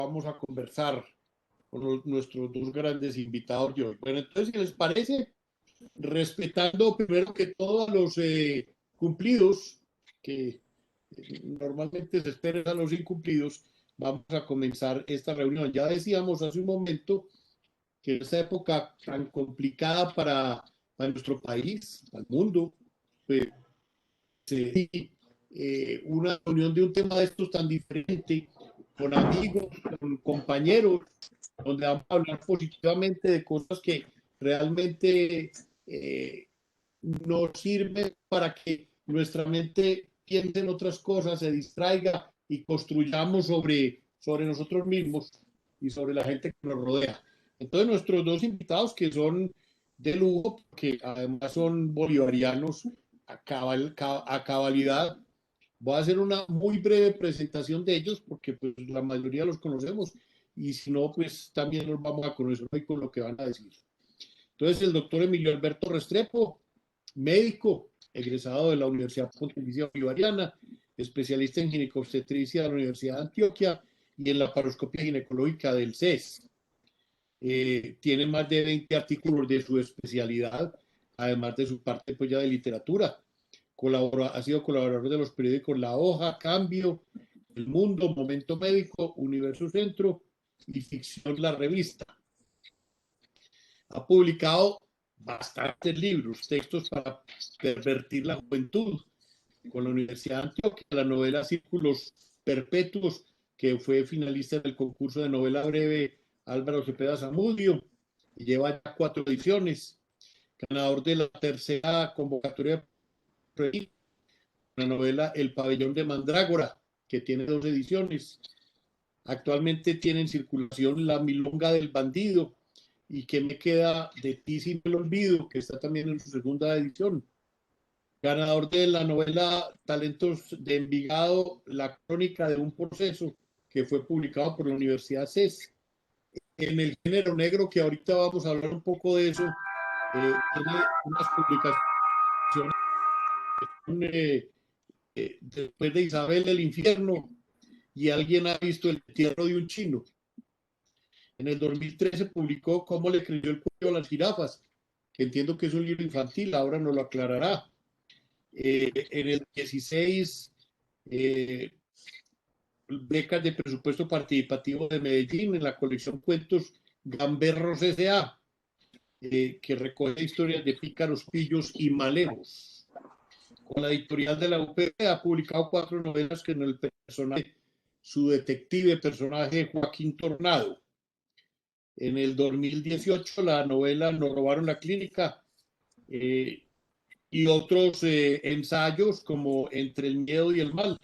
vamos a conversar con nuestros dos grandes invitados de hoy. Bueno, entonces, si les parece, respetando primero que todo a los cumplidos, que normalmente se esperan a los incumplidos, vamos a comenzar esta reunión. Ya decíamos hace un momento que en esta época tan complicada para nuestro país, al mundo, pues, una reunión de un tema de estos tan diferente, con amigos, con compañeros, donde vamos a hablar positivamente de cosas que realmente nos sirven para que nuestra mente piense en otras cosas, se distraiga y construyamos sobre nosotros mismos y sobre la gente que nos rodea. Entonces, nuestros dos invitados, que son de lujo, que además son bolivarianos a cabalidad, voy a hacer una muy breve presentación de ellos porque pues, la mayoría los conocemos y si no, pues también los vamos a conocer hoy con lo que van a decir. Entonces, el doctor Emilio Alberto Restrepo, médico, egresado de la Universidad Pontificia Bolivariana, especialista en ginecobstetricia de la Universidad de Antioquia y en la paroscopia ginecológica del CES. Tiene más de 20 artículos de su especialidad, además de su parte pues, ya de literatura. Ha sido colaborador de los periódicos La Hoja, Cambio, El Mundo, Momento Médico, Universo Centro y Ficción La Revista. Ha publicado bastantes libros, textos para pervertir la juventud, con la Universidad de Antioquia, la novela Círculos Perpetuos, que fue finalista del concurso de novela breve Álvaro Cepeda Zamudio, y lleva ya 4 ediciones, ganador de la tercera convocatoria de la novela El Pabellón de Mandrágora, que tiene 2 ediciones. Actualmente tiene en circulación La Milonga del Bandido y Que me queda de ti sin el olvido, que está también en su segunda edición. Ganador de la novela Talentos de Envigado, La Crónica de un Proceso, que fue publicado por la Universidad CES. En el género negro, que ahorita vamos a hablar un poco de eso, tiene unas publicaciones después de Isabel el Infierno y Alguien ha visto el entierro de un chino. En el 2013 publicó Cómo le creyó el cuello a las jirafas, que entiendo que es un libro infantil, ahora nos lo aclarará. En el 16, becas de presupuesto participativo de Medellín en la colección Cuentos Gamberros S.A., que recoge historias de pícaros, pillos y malevos. Con la editorial de la UPB ha publicado 4 novelas que en el personaje, su detective personaje Joaquín Tornado. En el 2018 la novela Nos robaron la clínica y otros ensayos como Entre el miedo y el mal,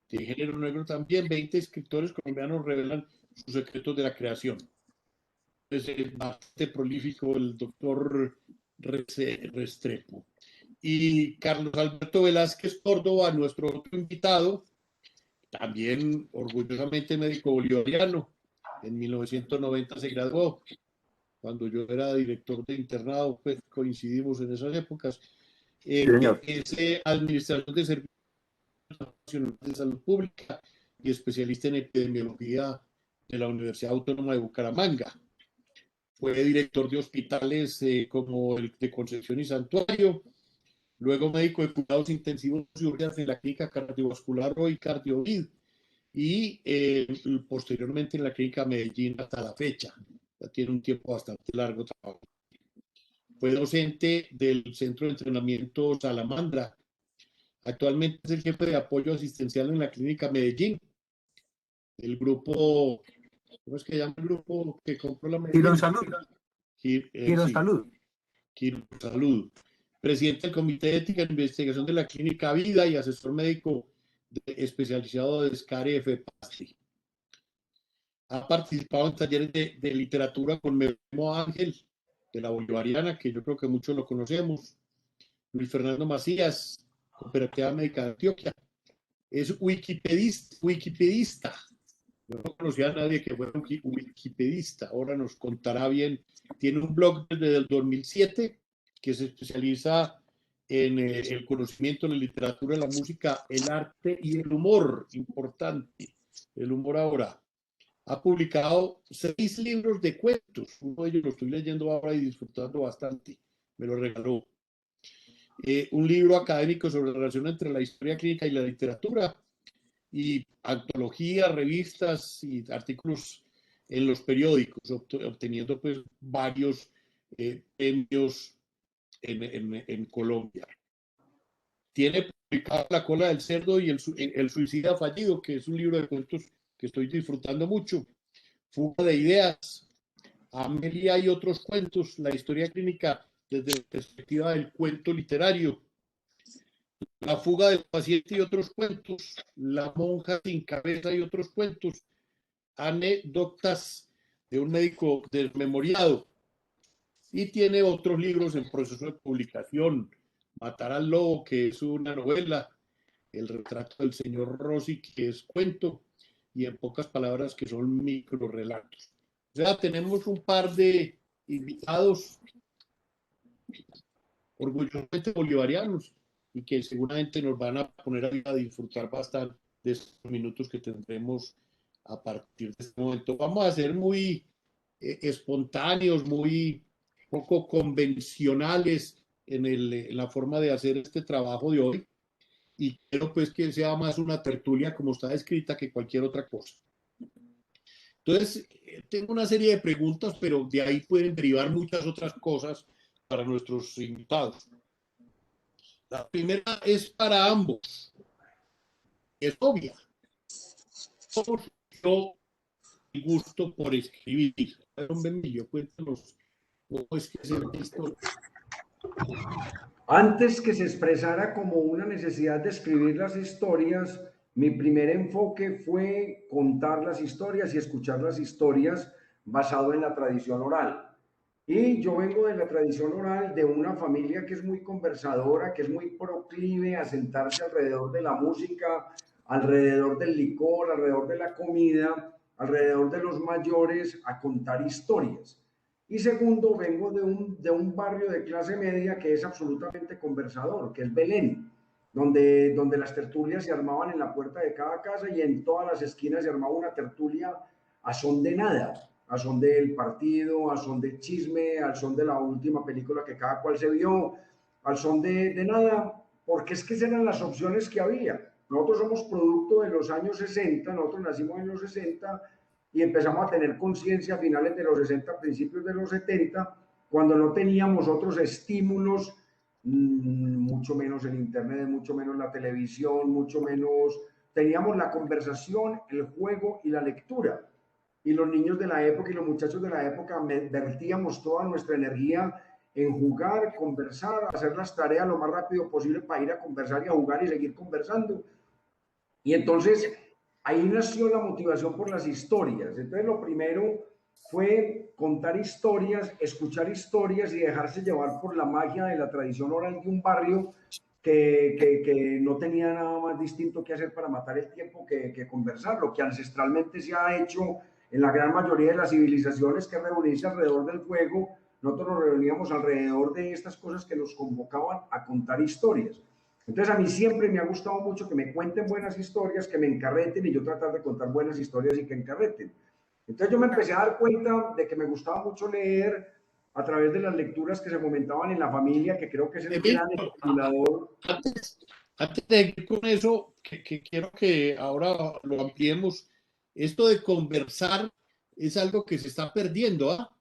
de género negro también. 20 escritores colombianos revelan sus secretos de la creación. Es bastante prolífico el doctor Restrepo. Y Carlos Alberto Velázquez Córdoba, nuestro otro invitado, también orgullosamente médico bolivariano. En 1990 se graduó. Cuando yo era director de internado, pues coincidimos en esas épocas. Es administrador de servicios nacionales de salud pública y especialista en epidemiología de la Universidad Autónoma de Bucaramanga. Fue director de hospitales como el de Concepción y Santuario, luego médico de cuidados intensivos y urgencias en la clínica cardiovascular hoy Cardiovid y posteriormente en la clínica Medellín hasta la fecha. Ya tiene un tiempo bastante largo trabajo. Fue docente del Centro de Entrenamiento Salamandra. Actualmente es el jefe de apoyo asistencial en la clínica Medellín. El grupo, ¿cómo es que llama el grupo que compró la Medellín? Quirón Salud. Quirón Salud. Quirón Salud. Presidente del Comité de Ética e Investigación de la Clínica Vida y asesor médico especializado de SCARE FPASTI. Ha participado en talleres de literatura con Memo Ángel, de la Bolivariana, que yo creo que muchos lo conocemos. Luis Fernando Macías, Cooperativa Médica de Antioquia. Es wikipedista. Yo no conocía a nadie que fuera un wikipedista. Ahora nos contará bien. Tiene un blog desde el 2007 que se especializa en el conocimiento, la literatura, la música, el arte y el humor. Importante. El humor ahora. ha publicado 6 libros de cuentos. Uno de ellos lo estoy leyendo ahora y disfrutando bastante. Me lo regaló. Un libro académico sobre la relación entre la historia clínica y la literatura, y antologías, revistas y artículos en los periódicos, obteniendo pues varios premios en Colombia. Tiene publicado La cola del cerdo y el suicida fallido, que es un libro de cuentos que estoy disfrutando mucho. Fuga de ideas, Amelia y otros cuentos, la historia clínica desde la perspectiva del cuento literario. La fuga del paciente y otros cuentos, La monja sin cabeza y otros cuentos, anécdotas de un médico desmemoriado. Y tiene otros libros en proceso de publicación. Matar al lobo, que es una novela, El retrato del señor Rossi, que es cuento, y en pocas palabras, que son microrelatos. O sea, tenemos un par de invitados orgullosamente bolivarianos y que seguramente nos van a poner a disfrutar bastante de estos minutos que tendremos a partir de este momento. Vamos a ser muy espontáneos, muy poco convencionales en la forma de hacer este trabajo de hoy, y quiero pues que sea más una tertulia como está escrita que cualquier otra cosa. Entonces, tengo una serie de preguntas, pero de ahí pueden derivar muchas otras cosas para nuestros invitados. La primera es para ambos. Es obvia. ¿Cómo surgió el gusto por escribir? Don Benillo, cuéntanos cómo es que se historia. Antes que se expresara como una necesidad de escribir las historias, mi primer enfoque fue contar las historias y escuchar las historias basado en la tradición oral. Y yo vengo de la tradición oral de una familia que es muy conversadora, que es muy proclive a sentarse alrededor de la música, alrededor del licor, alrededor de la comida, alrededor de los mayores, a contar historias. Y segundo, vengo de un barrio de clase media que es absolutamente conversador, que es Belén, donde las tertulias se armaban en la puerta de cada casa y en todas las esquinas se armaba una tertulia a son de nada, a son del partido, a son de chisme, al son de la última película que cada cual se vio, al son de nada, porque es que esas eran las opciones que había. Nosotros somos producto de los años 60, nosotros nacimos en los 60 y empezamos a tener conciencia a finales de los 60, principios de los 70, cuando no teníamos otros estímulos, mucho menos el internet, mucho menos la televisión, mucho menos, teníamos la conversación, el juego y la lectura. Y los niños de la época y los muchachos de la época vertíamos toda nuestra energía en jugar, conversar, hacer las tareas lo más rápido posible para ir a conversar y a jugar y seguir conversando. Y entonces ahí nació la motivación por las historias. Entonces lo primero fue contar historias, escuchar historias y dejarse llevar por la magia de la tradición oral de un barrio que no tenía nada más distinto que hacer para matar el tiempo que conversar, lo que ancestralmente se ha hecho en la gran mayoría de las civilizaciones, que reunirse alrededor del fuego. Nosotros nos reuníamos alrededor de estas cosas que nos convocaban a contar historias. Entonces a mí siempre me ha gustado mucho que me cuenten buenas historias, que me encarreten y yo tratar de contar buenas historias y que encarreten. Entonces yo me empecé a dar cuenta de que me gustaba mucho leer a través de las lecturas que se fomentaban en la familia, que creo que es el gran estimulador. Antes de ir con eso, que quiero que ahora lo ampliemos, esto de conversar es algo que se está perdiendo, ¿ah?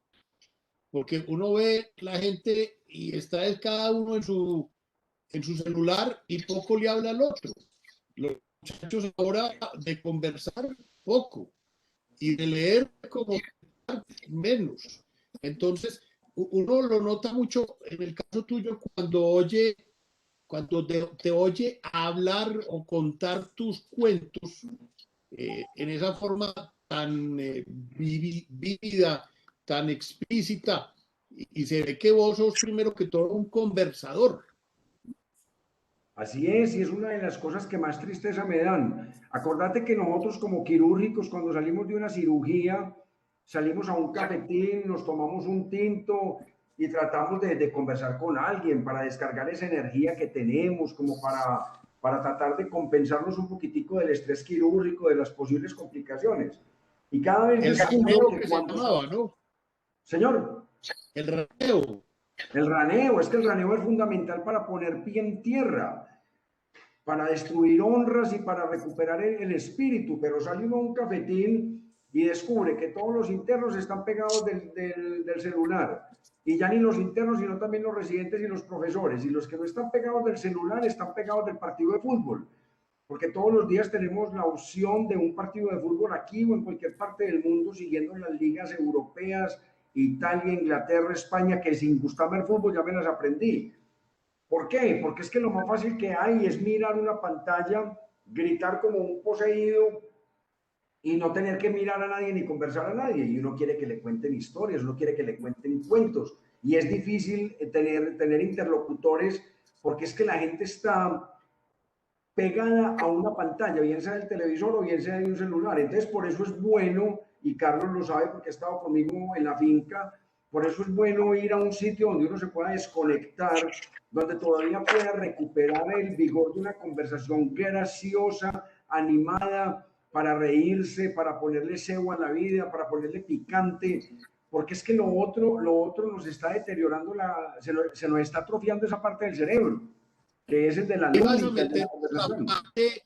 Porque uno ve la gente y está cada uno en su celular y poco le habla al otro. Los muchachos ahora de conversar poco y de leer como menos. Entonces, uno lo nota mucho en el caso tuyo cuando te oye hablar o contar tus cuentos en esa forma tan vívida, tan explícita, y se ve que vos sos primero que todo un conversador. Así es, y es una de las cosas que más tristeza me dan. Acordate que nosotros como quirúrgicos, cuando salimos de una cirugía, salimos a un cafetín, nos tomamos un tinto y tratamos de conversar con alguien para descargar esa energía que tenemos, como para tratar de compensarnos un poquitico del estrés quirúrgico, de las posibles complicaciones. Y cada vez El descubro raneo que que se cuando... llamaba, ¿no? Señor, El raneo. el raneo, es que el raneo es fundamental para poner pie en tierra, para destruir honras y para recuperar el espíritu, pero sale uno a un cafetín y descubre que todos los internos están pegados del celular, y ya ni los internos, sino también los residentes y los profesores, y los que no están pegados del celular están pegados del partido de fútbol, porque todos los días tenemos la opción de un partido de fútbol aquí o en cualquier parte del mundo, siguiendo las ligas europeas, Italia, Inglaterra, España, que sin gustarme el fútbol ya me las aprendí. ¿Por qué? Porque es que lo más fácil que hay es mirar una pantalla, gritar como un poseído y no tener que mirar a nadie ni conversar a nadie. Y uno quiere que le cuenten historias, uno quiere que le cuenten cuentos. Y es difícil tener interlocutores porque es que la gente está pegada a una pantalla, bien sea del televisor o bien sea de un celular. Entonces, por eso es bueno, y Carlos lo sabe porque ha estado conmigo en la finca, por eso es bueno ir a un sitio donde uno se pueda desconectar, donde todavía pueda recuperar el vigor de una conversación graciosa, animada, para reírse, para ponerle cebo a la vida, para ponerle picante, porque es que lo otro nos está deteriorando, se nos está atrofiando esa parte del cerebro, que es el de la Y vas a lúdica, el de la meter la conversación. parte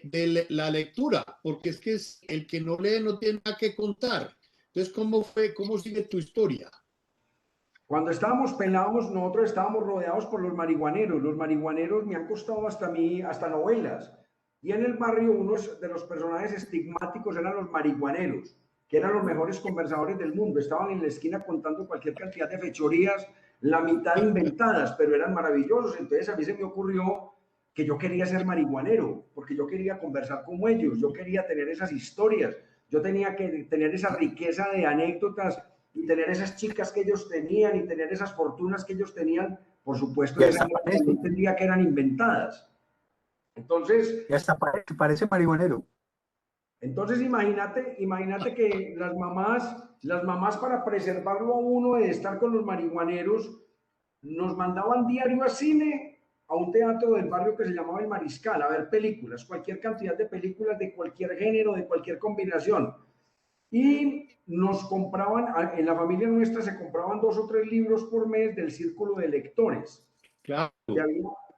de la lectura, porque es que el que no lee no tiene nada que contar. Entonces, ¿cómo sigue tu historia? Cuando estábamos pelados, nosotros estábamos rodeados por los marihuaneros. Los marihuaneros me han costado hasta mí, hasta novelas. Y en el barrio, unos de los personajes estigmáticos eran los marihuaneros, que eran los mejores conversadores del mundo. Estaban en la esquina contando cualquier cantidad de fechorías, la mitad inventadas, pero eran maravillosos. Entonces a mí se me ocurrió que yo quería ser marihuanero, porque yo quería conversar como ellos, yo quería tener esas historias, yo tenía que tener esa riqueza de anécdotas y tener esas chicas que ellos tenían y tener esas fortunas que ellos tenían. Por supuesto, Ya en esa hasta época yo parece, entendía que eran inventadas. Entonces, ya hasta parece marihuanero. entonces imagínate que las mamás para preservarlo a uno de estar con los marihuaneros, nos mandaban diario a cine, a un teatro del barrio que se llamaba El Mariscal, a ver películas, cualquier cantidad de películas de cualquier género, de cualquier combinación. Y nos compraban, en la familia nuestra se compraban 2 o 3 libros por mes del círculo de lectores. Claro.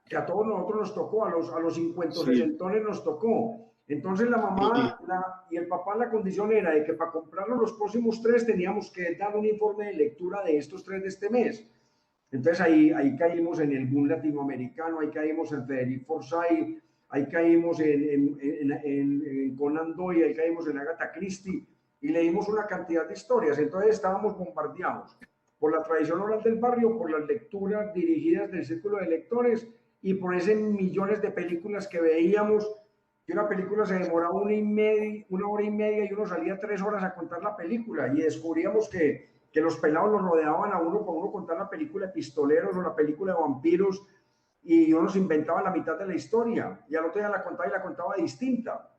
Que a todos nosotros nos tocó, a los 50 Sí. sesentones nos tocó. Entonces la mamá y el papá, la condición era de que para comprarnos los próximos 3 teníamos que dar un informe de lectura de estos 3 de este mes. Entonces ahí caímos en el boom latinoamericano, ahí caímos en Federico Forsyth, ahí caímos en Conan Doyle, ahí caímos en Agatha Christie, y leímos una cantidad de historias. Entonces estábamos bombardeados por la tradición oral del barrio, por las lecturas dirigidas del círculo de lectores y por esas millones de películas que veíamos, que una película se demoraba 1 hora y media y uno salía 3 horas a contar la película, y descubríamos que los pelados los rodeaban a uno por uno contar la película de pistoleros o la película de vampiros, y uno se inventaba la mitad de la historia y al otro día la contaba y la contaba distinta.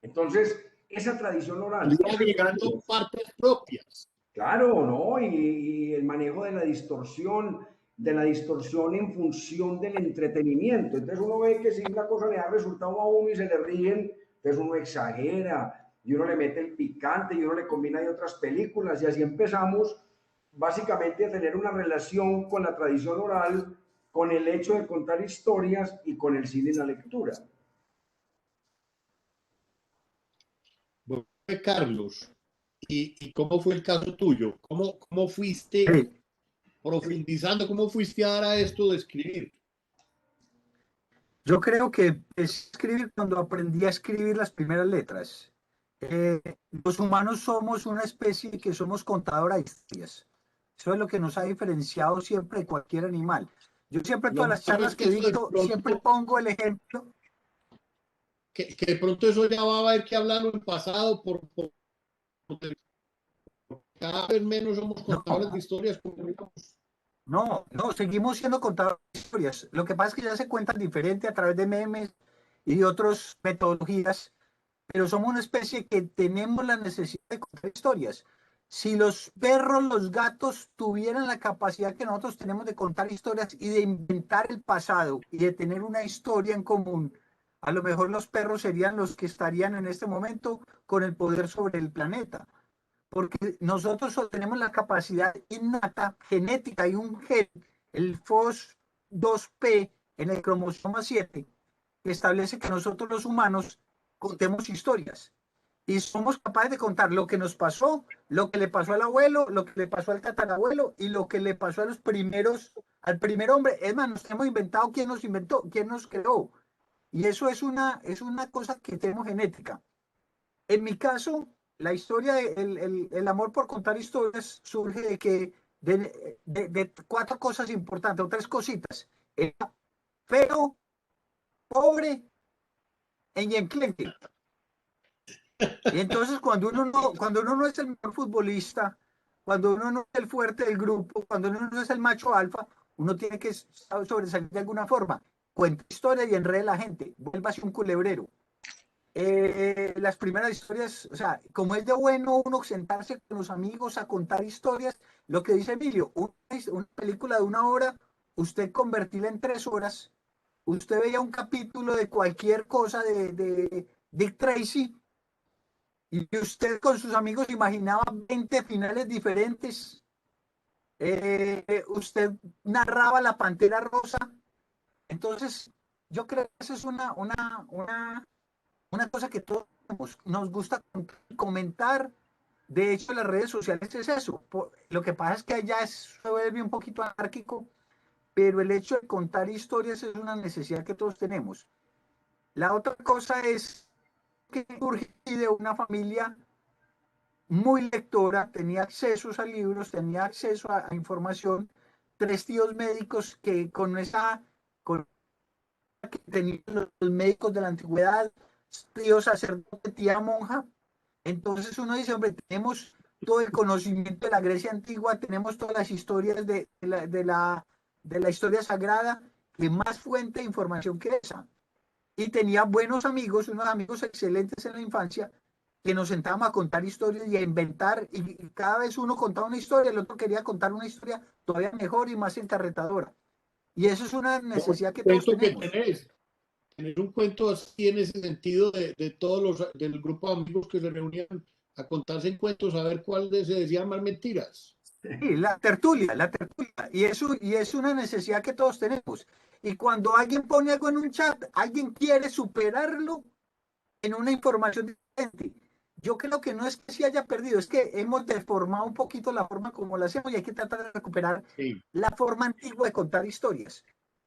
Entonces, esa tradición oral. Y agregando partes propias. Claro, ¿no? Y el manejo de la distorsión en función del entretenimiento. Entonces uno ve que si una cosa le da resultado a uno y se le ríen, entonces uno exagera y uno le mete el picante y uno le combina de otras películas, y así empezamos básicamente a tener una relación con la tradición oral, con el hecho de contar historias y con el cine y la lectura. Bueno, Carlos, ¿y cómo fue el caso tuyo? ¿Cómo fuiste Sí. profundizando? ¿Cómo fuiste a dar a esto de escribir? Yo creo que es escribir cuando aprendí a escribir las primeras letras. Los humanos somos una especie que somos contadora de historias. Eso es lo que nos ha diferenciado siempre de cualquier animal. Yo siempre en Lo todas las malo es charlas que que eso de dicto, siempre pronto, pongo el ejemplo. que de pronto eso ya va a haber que hablarlo en pasado, porque cada vez menos somos contadores de No, historias. Como digamos. no, seguimos siendo contadores de historias. Lo que pasa es que ya se cuentan diferente a través de memes y de otras metodologías, pero somos una especie que tenemos la necesidad de contar historias. Si los perros, los gatos tuvieran la capacidad que nosotros tenemos de contar historias y de inventar el pasado y de tener una historia en común, a lo mejor los perros serían los que estarían en este momento con el poder sobre el planeta, porque nosotros solo tenemos la capacidad innata, genética y un gen, el FOS2P en el cromosoma 7, que establece que nosotros los humanos contemos historias. Y somos capaces de contar lo que nos pasó, lo que le pasó al abuelo, lo que le pasó al tatarabuelo y lo que le pasó a los primeros, al primer hombre. Es más, nos hemos inventado quién nos inventó, quién nos creó. Y eso es una cosa que tenemos genética. En mi caso, la historia, el amor por contar historias surge de que de cuatro cosas importantes, o tres cositas. Era feo, pobre y enclenque. Y entonces cuando uno no es el mejor futbolista, cuando uno no es el fuerte del grupo, cuando uno no es el macho alfa, uno tiene que sobresalir de alguna forma. Cuenta historia y enrede a la gente, vuélvase un culebrero. Las primeras historias, o sea, como es de bueno uno sentarse con los amigos a contar historias, lo que dice Emilio, una película de 1 hora, usted convertirla en 3 horas, usted veía un capítulo de cualquier cosa de Dick Tracy y usted con sus amigos imaginaba 20 finales diferentes. Usted narraba la Pantera Rosa. Entonces, yo creo que esa es una cosa que todos nos gusta comentar. De hecho, las redes sociales es eso. Lo que pasa es que allá se vuelve un poquito anárquico, pero el hecho de contar historias es una necesidad que todos tenemos. La otra cosa es que surge de una familia muy lectora, tenía acceso a libros, tenía acceso a información, 3 tíos médicos que con que tenían los médicos de la antigüedad, tío sacerdote, tía monja. Entonces uno dice, hombre, tenemos todo el conocimiento de la Grecia antigua, tenemos todas las historias de la historia sagrada, que más fuente de información que esa. Y tenía buenos amigos, unos amigos excelentes en la infancia, que nos sentábamos a contar historias y a inventar, y cada vez uno contaba una historia, el otro quería contar una historia todavía mejor y más encarretadora. Y eso es una necesidad que todos Cuento que tenemos. tener un cuento así en ese sentido de todos los del grupo de amigos que se reunían a contarse en cuentos, a ver cuál se decían más mentiras. Sí, la tertulia, y es una necesidad que todos tenemos. Y cuando alguien pone algo en un chat, alguien quiere superarlo en una información diferente. Yo creo que no es que se haya perdido, es que hemos deformado un poquito la forma como la hacemos y hay que tratar de recuperar Sí. la forma antigua de contar historias.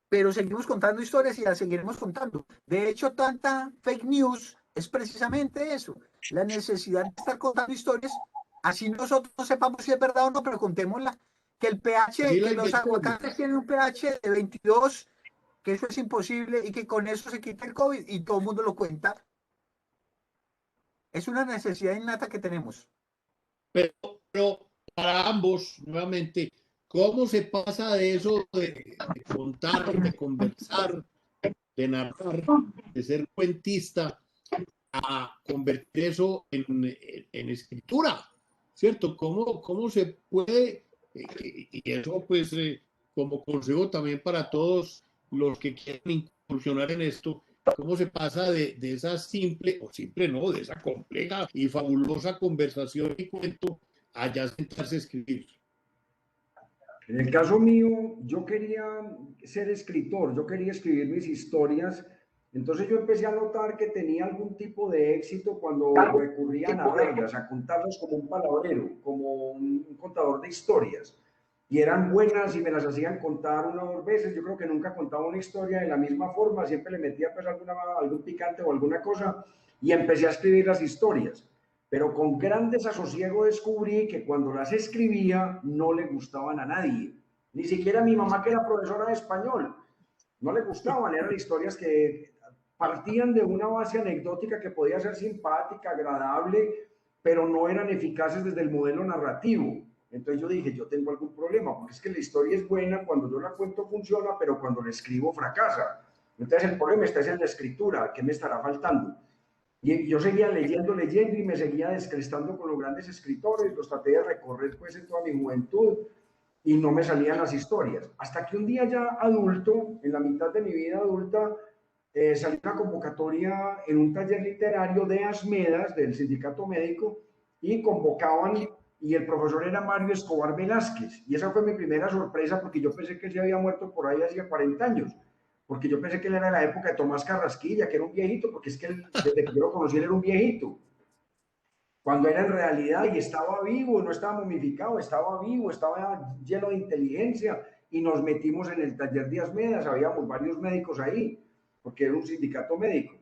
Pero seguimos contando historias y las seguiremos contando. De hecho, tanta fake news es precisamente eso, la necesidad de estar contando historias, así nosotros no sepamos si es verdad o no, pero contémosla. Que el Así pH, la que los inventamos. aguacates tienen un pH de 22, que eso es imposible y que con eso se quita el COVID y todo el mundo lo cuenta. Es una necesidad innata que tenemos. Pero para ambos, nuevamente, ¿cómo se pasa de eso de contar, de conversar, de narrar, de ser cuentista, a convertir eso en escritura? ¿Cierto? ¿Cómo se puede? Y eso pues como consejo también para todos los que quieren incursionar en esto, ¿cómo se pasa de esa simple, o simple no, de esa compleja y fabulosa conversación y cuento a ya sentarse a escribir? En el caso mío, yo quería ser escritor, yo quería escribir mis historias, entonces yo empecé a notar que tenía algún tipo de éxito cuando recurría a narrarlas, a contarlas como un palabrero, como un contador de historias. Y eran buenas y me las hacían contar 1 o 2 veces. Yo creo que nunca contaba una historia de la misma forma, siempre le metía pues algún picante o alguna cosa y empecé a escribir las historias. Pero con gran desasosiego descubrí que cuando las escribía no le gustaban a nadie, ni siquiera a mi mamá, que era profesora de español, no le gustaban. Eran historias que partían de una base anecdótica que podía ser simpática, agradable, pero no eran eficaces desde el modelo narrativo. Entonces yo dije, yo tengo algún problema, porque es que la historia es buena, cuando yo la cuento funciona, pero cuando la escribo fracasa. Entonces el problema está en la escritura, ¿qué me estará faltando? Y yo seguía leyendo y me seguía descrestando con los grandes escritores, los traté de recorrer pues en toda mi juventud y no me salían las historias. Hasta que un día ya adulto, en la mitad de mi vida adulta, salió una convocatoria en un taller literario de Asmedas, del sindicato médico, y convocaban, y el profesor era Mario Escobar Velázquez, y esa fue mi primera sorpresa, porque yo pensé que él se había muerto por ahí hacía 40 años, porque yo pensé que él era de la época de Tomás Carrasquilla, que era un viejito, porque es que él, desde que yo lo conocí él era un viejito, cuando era en realidad, y estaba vivo, no estaba momificado, estaba vivo, estaba lleno de inteligencia, y nos metimos en el taller de Asmedas, habíamos varios médicos ahí, porque era un sindicato médico.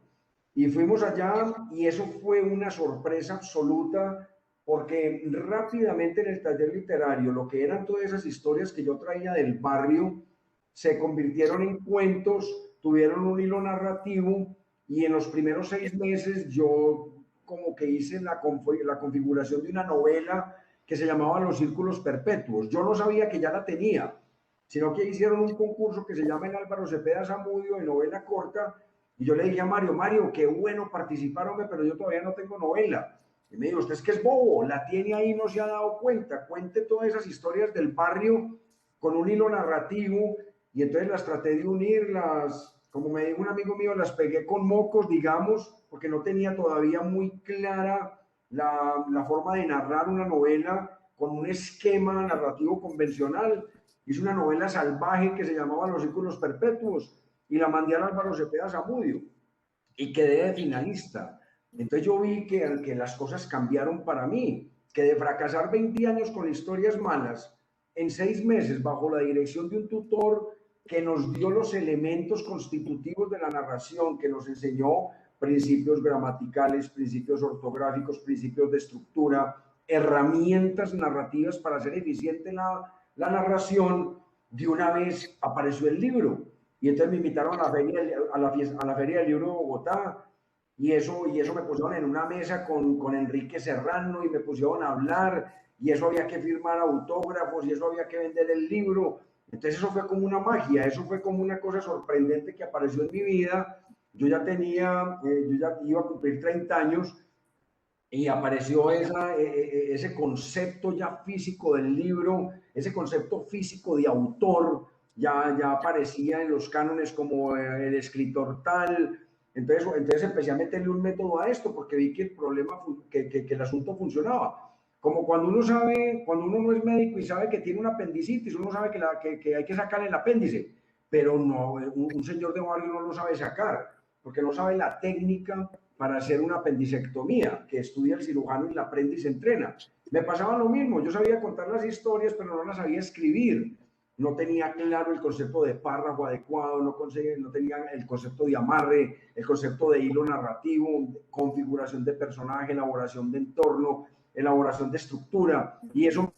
Y fuimos allá y eso fue una sorpresa absoluta porque rápidamente en el taller literario lo que eran todas esas historias que yo traía del barrio se convirtieron en cuentos, tuvieron un hilo narrativo y en los primeros 6 meses yo como que hice la configuración de una novela que se llamaba Los Círculos Perpetuos. Yo no sabía que ya la tenía, sino que hicieron un concurso que se llama el Álvaro Cepeda Zamudio de novela corta y yo le dije a Mario, Mario, qué bueno participar, hombre, pero yo todavía no tengo novela. Y me dijo, usted es que es bobo, la tiene ahí, no se ha dado cuenta. Cuente todas esas historias del barrio con un hilo narrativo. Y entonces las traté de unir, como me dijo un amigo mío, las pegué con mocos, digamos, porque no tenía todavía muy clara la forma de narrar una novela con un esquema narrativo convencional. Hice una novela salvaje que se llamaba Los Círculos Perpetuos y la mandé al Álvaro Cepeda Zamudio y quedé de finalista. Entonces yo vi que las cosas cambiaron para mí, que de fracasar 20 años con historias malas, en 6 meses, bajo la dirección de un tutor que nos dio los elementos constitutivos de la narración, que nos enseñó principios gramaticales, principios ortográficos, principios de estructura, herramientas narrativas para hacer eficiente la narración, de una vez apareció el libro. Y entonces me invitaron a la Feria del Libro de Bogotá y eso me pusieron en una mesa con Enrique Serrano y me pusieron a hablar y eso había que firmar autógrafos y eso había que vender el libro. Entonces eso fue como una magia, eso fue como una cosa sorprendente que apareció en mi vida. Yo ya iba a cumplir 30 años y apareció ese concepto ya físico del libro, ese concepto físico de autor, ya aparecía en los cánones como el escritor tal. Entonces empecé a meterle un método a esto porque vi que el problema, que el asunto funcionaba. Como cuando uno no es médico y sabe que tiene una apendicitis, uno sabe que hay que sacarle el apéndice, pero no, un señor de barrio no lo sabe sacar, porque no sabe la técnica para hacer una apendicectomía, que estudia el cirujano y la aprende y se entrena. Me pasaba lo mismo, yo sabía contar las historias, pero no las sabía escribir. No tenía claro el concepto de párrafo adecuado, no tenía el concepto de amarre, el concepto de hilo narrativo, configuración de personaje, elaboración de entorno, elaboración de estructura, y eso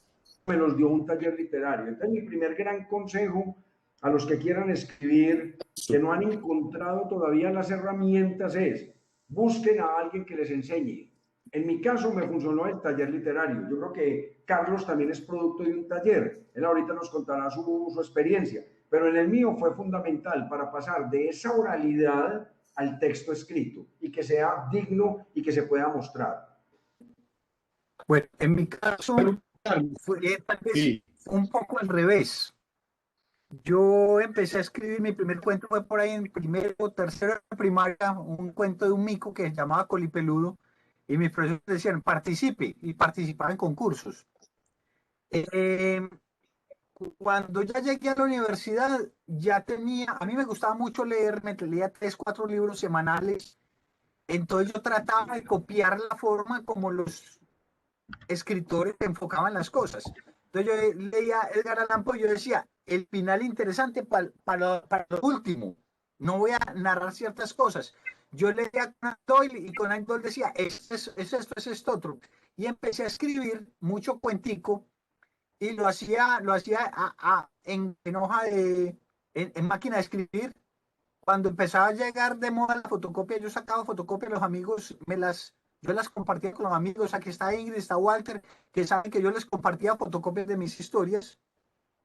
me los dio un taller literario. Entonces, mi primer gran consejo a los que quieran escribir, que no han encontrado todavía las herramientas, es busquen a alguien que les enseñe. En mi caso me funcionó el taller literario. Yo creo que Carlos también es producto de un taller. Él ahorita nos contará su experiencia. Pero en el mío fue fundamental para pasar de esa oralidad al texto escrito y que sea digno y que se pueda mostrar. Bueno, en mi caso fue tal vez un poco al revés. Yo empecé a escribir, mi primer cuento fue por ahí en primero o tercero de primaria, un cuento de un mico que se llamaba Colipeludo, y mis profesores decían, participe, y participaba en concursos. Cuando ya llegué a la universidad, a mí me gustaba mucho leer, me leía 3, 4 libros semanales, entonces yo trataba de copiar la forma como los escritores enfocaban las cosas. Entonces yo leía Edgar Allan Poe y yo decía, el final interesante para lo último, no voy a narrar ciertas cosas. Yo leía Conan Doyle y Conan Doyle decía, es esto, otro. Y empecé a escribir mucho cuentico y lo hacía en hoja en máquina de escribir. Cuando empezaba a llegar de moda la fotocopia, yo sacaba fotocopia, los amigos yo las compartía con los amigos. Aquí está Ingrid, está Walter, que saben que yo les compartía fotocopias de mis historias.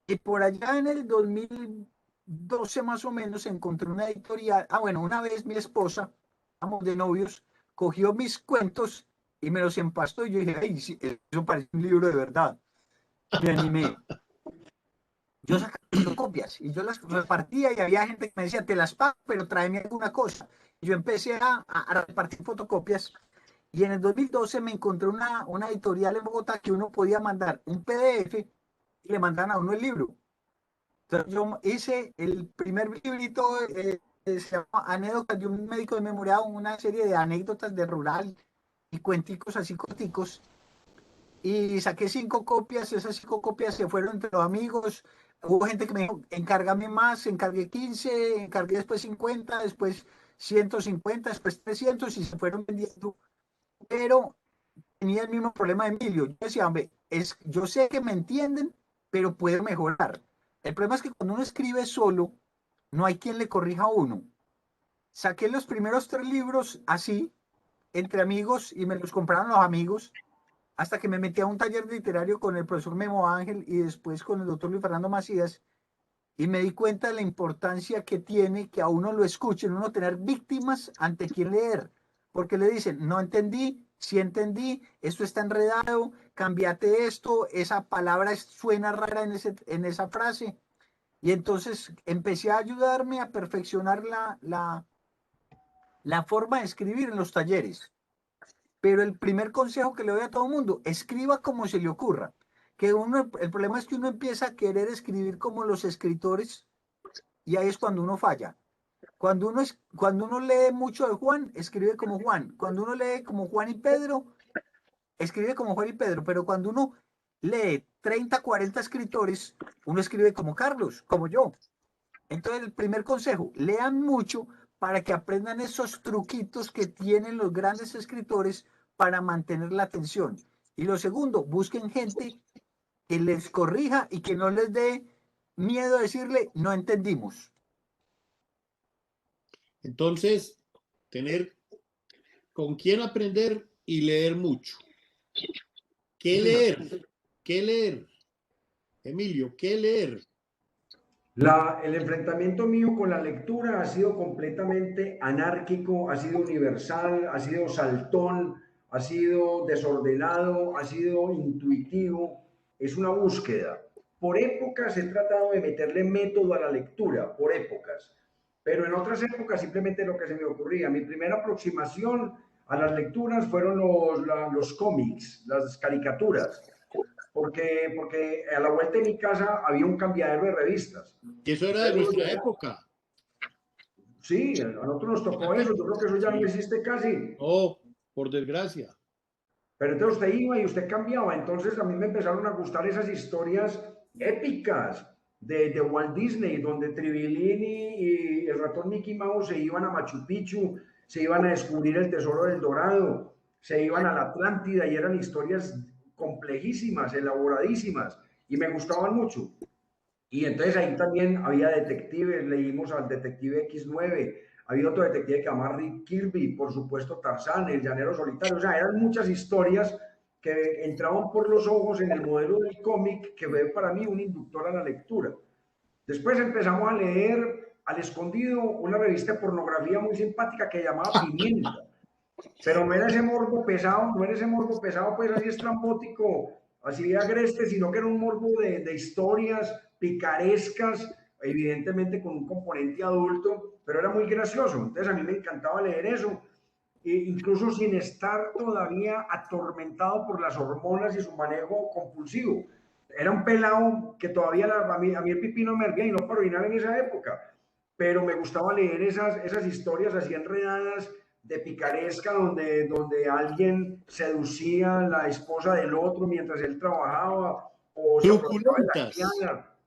Y por allá en el 2012 más o menos encontré una editorial. Bueno, una vez mi esposa, estamos de novios, cogió mis cuentos y me los empastó y yo dije, ay, sí, eso parece un libro de verdad. Me animé. yo sacaba fotocopias y yo las repartía y había gente que me decía, te las pago, pero tráeme alguna cosa. Y yo empecé a repartir fotocopias y en el 2012 me encontré una editorial en Bogotá que uno podía mandar un PDF y le mandan a uno el libro. Entonces yo hice el primer librito, se llama Anécdotas de un médico desmemoriado, una serie de anécdotas de rural y cuenticos así corticos. Y saqué 5 copias, esas 5 copias se fueron entre los amigos. Hubo gente que me dijo, encárgame más, encargué 15, encargué después 50, después 150, después 300 y se fueron vendiendo. Pero tenía el mismo problema de Emilio. Yo decía, hombre, yo sé que me entienden, pero puede mejorar. El problema es que cuando uno escribe solo, no hay quien le corrija a uno. Saqué los primeros 3 libros así, entre amigos, y me los compraron los amigos, hasta que me metí a un taller literario con el profesor Memo Ángel y después con el doctor Luis Fernando Macías, y me di cuenta de la importancia que tiene que a uno lo escuchen, uno tener víctimas ante quien leer, porque le dicen, no entendí, sí entendí, esto está enredado, cambiate esto, esa palabra suena rara en esa frase. Y entonces empecé a ayudarme a perfeccionar la forma de escribir en los talleres. Pero el primer consejo que le doy a todo el mundo, escriba como se le ocurra. El problema es que uno empieza a querer escribir como los escritores y ahí es cuando uno falla. Cuando uno lee mucho de Juan, escribe como Juan. Cuando uno lee como Juan y Pedro, escribe como Juan y Pedro. Pero cuando uno lee 30, 40 escritores, uno escribe como Carlos, como yo. Entonces, el primer consejo, lean mucho para que aprendan esos truquitos que tienen los grandes escritores para mantener la atención. Y lo segundo, busquen gente que les corrija y que no les dé miedo a decirle, no entendimos. Entonces, tener con quién aprender y leer mucho. ¿Qué leer? ¿Qué leer? Emilio, ¿qué leer? El enfrentamiento mío con la lectura ha sido completamente anárquico, ha sido universal, ha sido saltón, ha sido desordenado, ha sido intuitivo. Es una búsqueda. Por épocas he tratado de meterle método a la lectura, por épocas. Pero en otras épocas simplemente lo que se me ocurría. Mi primera aproximación a las lecturas fueron los cómics, las caricaturas. Porque a la vuelta de mi casa había un cambiadero de revistas. Eso era de nuestra época. Sí, a nosotros nos tocó eso. Yo creo que eso ya no existe casi. Oh, por desgracia. Pero entonces usted iba y usted cambiaba. Entonces a mí me empezaron a gustar esas historias épicas de Walt Disney, donde Tribilini y el ratón Mickey Mouse se iban a Machu Picchu, se iban a descubrir el tesoro del Dorado, se iban a la Atlántida y eran historias complejísimas, elaboradísimas y me gustaban mucho. Y entonces ahí también había detectives, leímos al detective X9, había otro detective que se llama Rick Kirby, por supuesto Tarzán, el llanero solitario, o sea, eran muchas historias que entraban por los ojos en el modelo del cómic que fue para mí un inductor a la lectura. Después empezamos a leer al escondido una revista de pornografía muy simpática que llamaba Pimienta, pero no era ese morbo pesado, no era ese morbo pesado pues así estrambótico, así agreste, sino que era un morbo de historias picarescas, evidentemente con un componente adulto, pero era muy gracioso. Entonces a mí me encantaba leer eso, incluso sin estar todavía atormentado por las hormonas y su manejo compulsivo. Era un pelado que todavía a mí el pipí no me hervía y no para orinar en esa época, pero me gustaba leer esas historias así enredadas de picaresca donde alguien seducía a la esposa del otro mientras él trabajaba o se aprovechaba de la criada.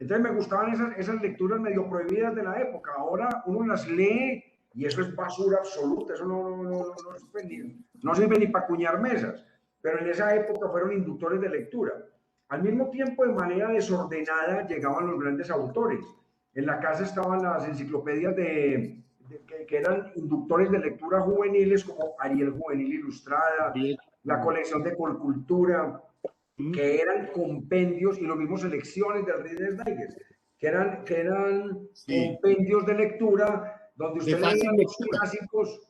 Entonces me gustaban esas lecturas medio prohibidas de la época. Ahora uno las lee y eso es basura absoluta, eso no sirve ni para cuñar mesas, pero en esa época fueron inductores de lectura. Al mismo tiempo, de manera desordenada, llegaban los grandes autores. En la casa estaban las enciclopedias que eran inductores de lectura juveniles, como Ariel Juvenil Ilustrada, la colección de Colcultura, que eran compendios, y lo mismo selecciones del Reader's Digest, que eran compendios de lectura donde usted leía los clásicos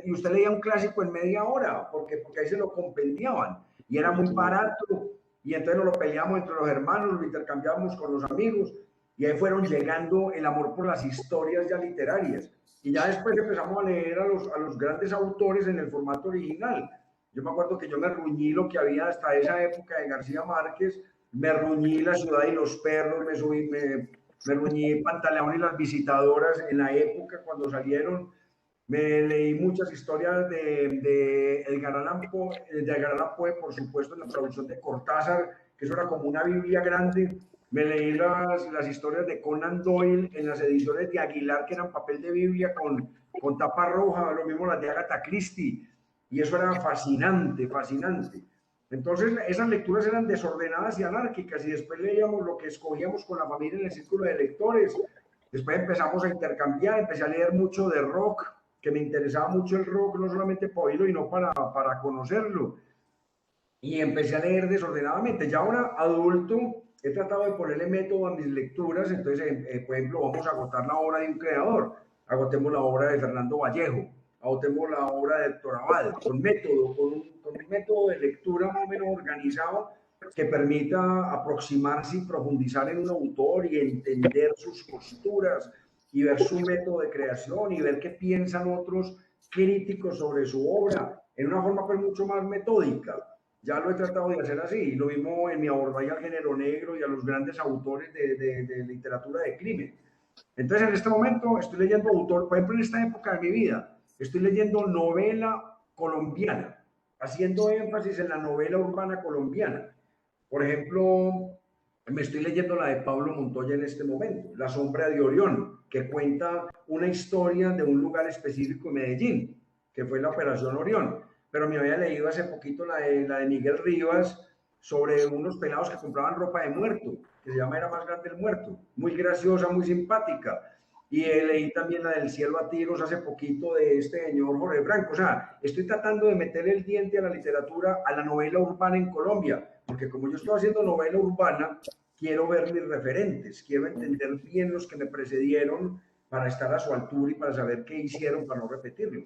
y usted leía un clásico en media hora, porque ahí se lo compendiaban y era muy barato y entonces nos lo peleamos entre los hermanos, lo intercambiamos con los amigos, y ahí fueron llegando el amor por las historias ya literarias. Y ya después empezamos a leer a los grandes autores en el formato original. Yo me acuerdo que yo me ruñí lo que había hasta esa época de García Márquez, me ruñí La ciudad y los perros, me ruñí Pantaleón y las visitadoras en la época cuando salieron. Me leí muchas historias de Edgar Allan Poe, por supuesto, en la traducción de Cortázar, que eso era como una Biblia grande. Me leí las historias de Conan Doyle en las ediciones de Aguilar, que eran papel de Biblia con tapa roja, lo mismo las de Agatha Christie, y eso era fascinante, fascinante. Entonces, esas lecturas eran desordenadas y anárquicas, y después leíamos lo que escogíamos con la familia en el círculo de lectores. Después empezamos a intercambiar, empecé a leer mucho de rock, que me interesaba mucho el rock, no solamente por oírlo, sino para conocerlo. Y empecé a leer desordenadamente. Ya ahora, adulto, he tratado de ponerle método a mis lecturas. Entonces, por ejemplo, vamos a agotar la obra de un creador. Agotemos la obra de Fernando Vallejo, agotemos la obra de Héctor Abad, con método, con un método de lectura más o menos organizado que permita aproximarse y profundizar en un autor y entender sus posturas y ver su método de creación y ver qué piensan otros críticos sobre su obra en una forma pues mucho más metódica. Ya lo he tratado de hacer así, lo mismo en mi abordaje al género negro y a los grandes autores de literatura de crimen. Entonces, en este momento estoy leyendo autor, por ejemplo, en esta época de mi vida, estoy leyendo novela colombiana, haciendo énfasis en la novela urbana colombiana. Por ejemplo, me estoy leyendo la de Pablo Montoya en este momento, La sombra de Orión, que cuenta una historia de un lugar específico en Medellín, que fue la Operación Orión. Pero me había leído hace poquito la de Miguel Rivas sobre unos pelados que compraban ropa de muerto, que se llama Era más grande el muerto, muy graciosa, muy simpática. Y leí también la del cielo a tiros hace poquito de este señor Jorge Franco. O sea, estoy tratando de meter el diente a la literatura, a la novela urbana en Colombia, porque como yo estoy haciendo novela urbana, quiero ver mis referentes, quiero entender bien los que me precedieron para estar a su altura y para saber qué hicieron para no repetirlo.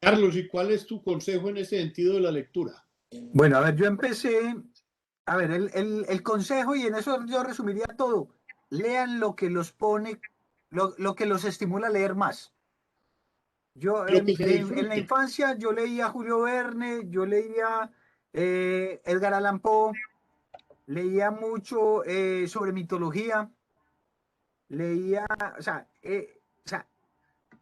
Carlos, ¿y cuál es tu consejo en ese sentido de la lectura? Bueno, a ver, yo empecé, a ver, el consejo, y en eso yo resumiría todo, lean lo que los pone, lo que los estimula a leer más. Yo Lo que se en la disfrute. infancia yo leía Julio Verne, yo leía Edgar Allan Poe, leía mucho sobre mitología, leía, o sea,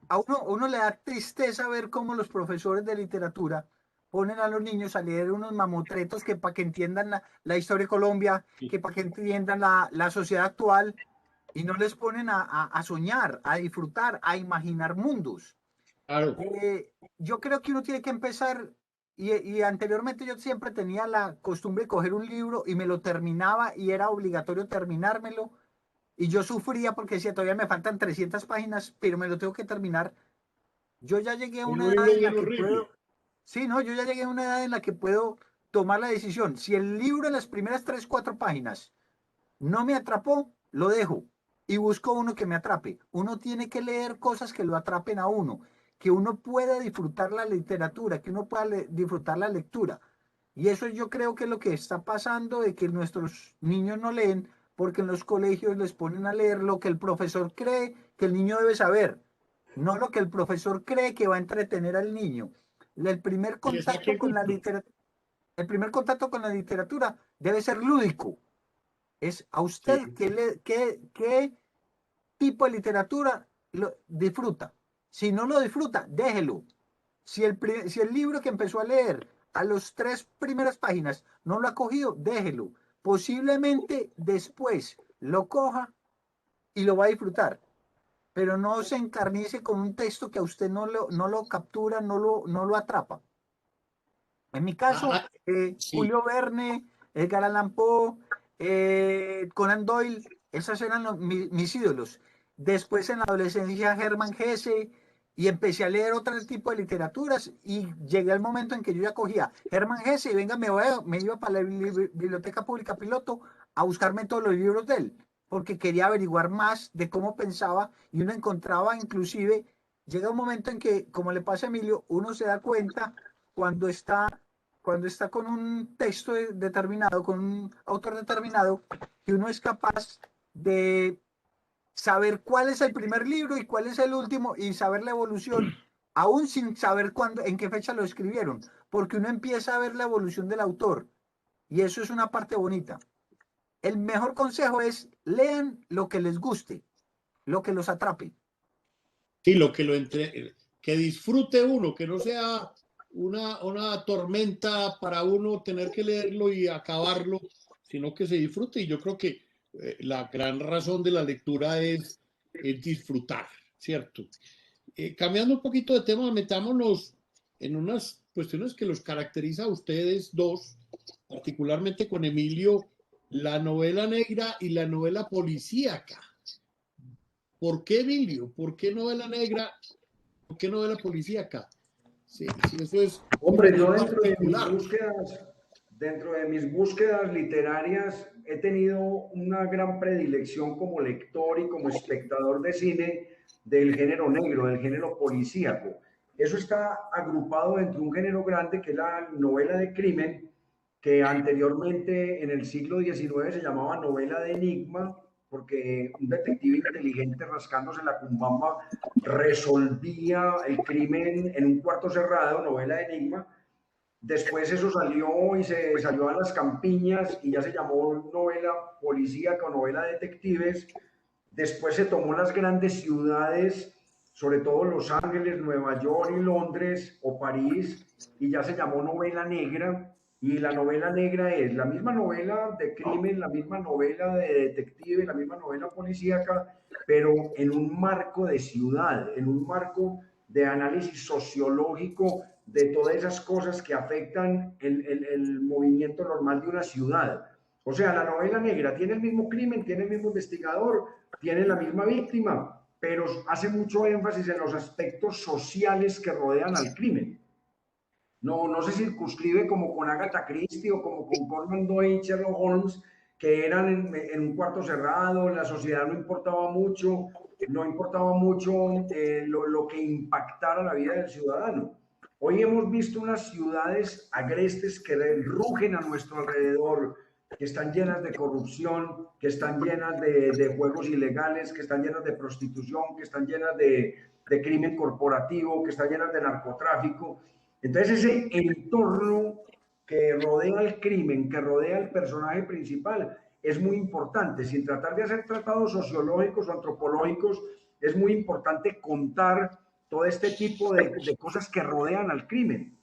a uno le da tristeza ver cómo los profesores de literatura ponen a los niños a leer unos mamotretos que para que entiendan la historia de Colombia, que para que entiendan la sociedad actual, y no les ponen a soñar, a disfrutar, a imaginar mundos. Claro. Yo creo que uno tiene que empezar, y anteriormente yo siempre tenía la costumbre de coger un libro y me lo terminaba y era obligatorio terminármelo. Y yo sufría porque decía, todavía me faltan 300 páginas, pero me lo tengo que terminar. Yo ya llegué a Un una edad libro en la bien que horrible. puedo, sí, no, yo ya llegué a una edad en la que puedo tomar la decisión. Si el libro en las primeras 3, 4 páginas no me atrapó, lo dejo y busco uno que me atrape. Uno tiene que leer cosas que lo atrapen a uno, que uno pueda disfrutar la literatura, que uno pueda disfrutar la lectura. Y eso yo creo que es lo que está pasando, de que nuestros niños no leen porque en los colegios les ponen a leer lo que el profesor cree que el niño debe saber, no lo que el profesor cree que va a entretener al niño. El primer Y está aquí contacto el con la gusto. literatura, el primer contacto con la literatura debe ser lúdico. Es a Sí. usted qué tipo de literatura lo disfruta. Si no lo disfruta, déjelo. Si el libro que empezó a leer a las 3 primeras páginas no lo ha cogido, déjelo. Posiblemente después lo coja y lo va a disfrutar. Pero no se encarnice con un texto que a usted no lo captura, no lo atrapa. En mi caso, Sí. Julio Verne, Edgar Allan Poe, Conan Doyle, esos eran mis ídolos. Después en la adolescencia Hermann Hesse, y empecé a leer otro tipo de literaturas y llegué al momento en que yo ya cogía Hermann Hesse y venga, me iba para la Biblioteca Pública Piloto a buscarme todos los libros de él, porque quería averiguar más de cómo pensaba, y uno encontraba inclusive, llega un momento en que, como le pasa a Emilio, uno se da cuenta cuando está cuando está con un texto determinado, con un autor determinado, que uno es capaz de saber cuál es el primer libro y cuál es el último y saber la evolución, aún sin saber cuándo, en qué fecha lo escribieron, porque uno empieza a ver la evolución del autor y eso es una parte bonita. El mejor consejo es lean lo que les guste, lo que los atrape. Sí, lo que que disfrute uno, que no sea una tormenta para uno tener que leerlo y acabarlo, sino que se disfrute. Y yo creo que la gran razón de la lectura es disfrutar, ¿cierto? Cambiando un poquito de tema, metámonos en unas cuestiones que los caracteriza a ustedes dos, particularmente con Emilio, la novela negra y la novela policíaca. ¿Por qué, Emilio? ¿Por qué novela negra? ¿Por qué novela policíaca? Sí, sí, eso es Hombre, yo particular. dentro de mis búsquedas literarias he tenido una gran predilección como lector y como espectador de cine del género negro, del género policíaco. Eso está agrupado dentro de un género grande que es la novela de crimen, que anteriormente en el siglo XIX se llamaba novela de enigma, porque un detective inteligente rascándose la cumbamba resolvía el crimen en un cuarto cerrado, novela de enigma. Después eso salió y se salió a las campiñas y ya se llamó novela policíaca o novela de detectives. Después se tomó las grandes ciudades, sobre todo Los Ángeles, Nueva York y Londres o París, y ya se llamó novela negra. Y la novela negra es la misma novela de crimen, la misma novela de detective, la misma novela policíaca, pero en un marco de ciudad, en un marco de análisis sociológico de todas esas cosas que afectan el movimiento normal de una ciudad. O sea, la novela negra tiene el mismo crimen, tiene el mismo investigador, tiene la misma víctima, pero hace mucho énfasis en los aspectos sociales que rodean al crimen. No se circunscribe como con Agatha Christie o como con Conan Doyle y Sherlock Holmes, que eran en un cuarto cerrado, la sociedad no importaba mucho lo que impactara la vida del ciudadano. Hoy hemos visto unas ciudades agrestes que rugen a nuestro alrededor, que están llenas de corrupción, que están llenas de juegos ilegales, que están llenas de prostitución, que están llenas de crimen corporativo, que están llenas de narcotráfico. Entonces ese entorno que rodea el crimen, que rodea el personaje principal, es muy importante. Sin tratar de hacer tratados sociológicos o antropológicos, es muy importante contar todo este tipo de cosas que rodean al crimen.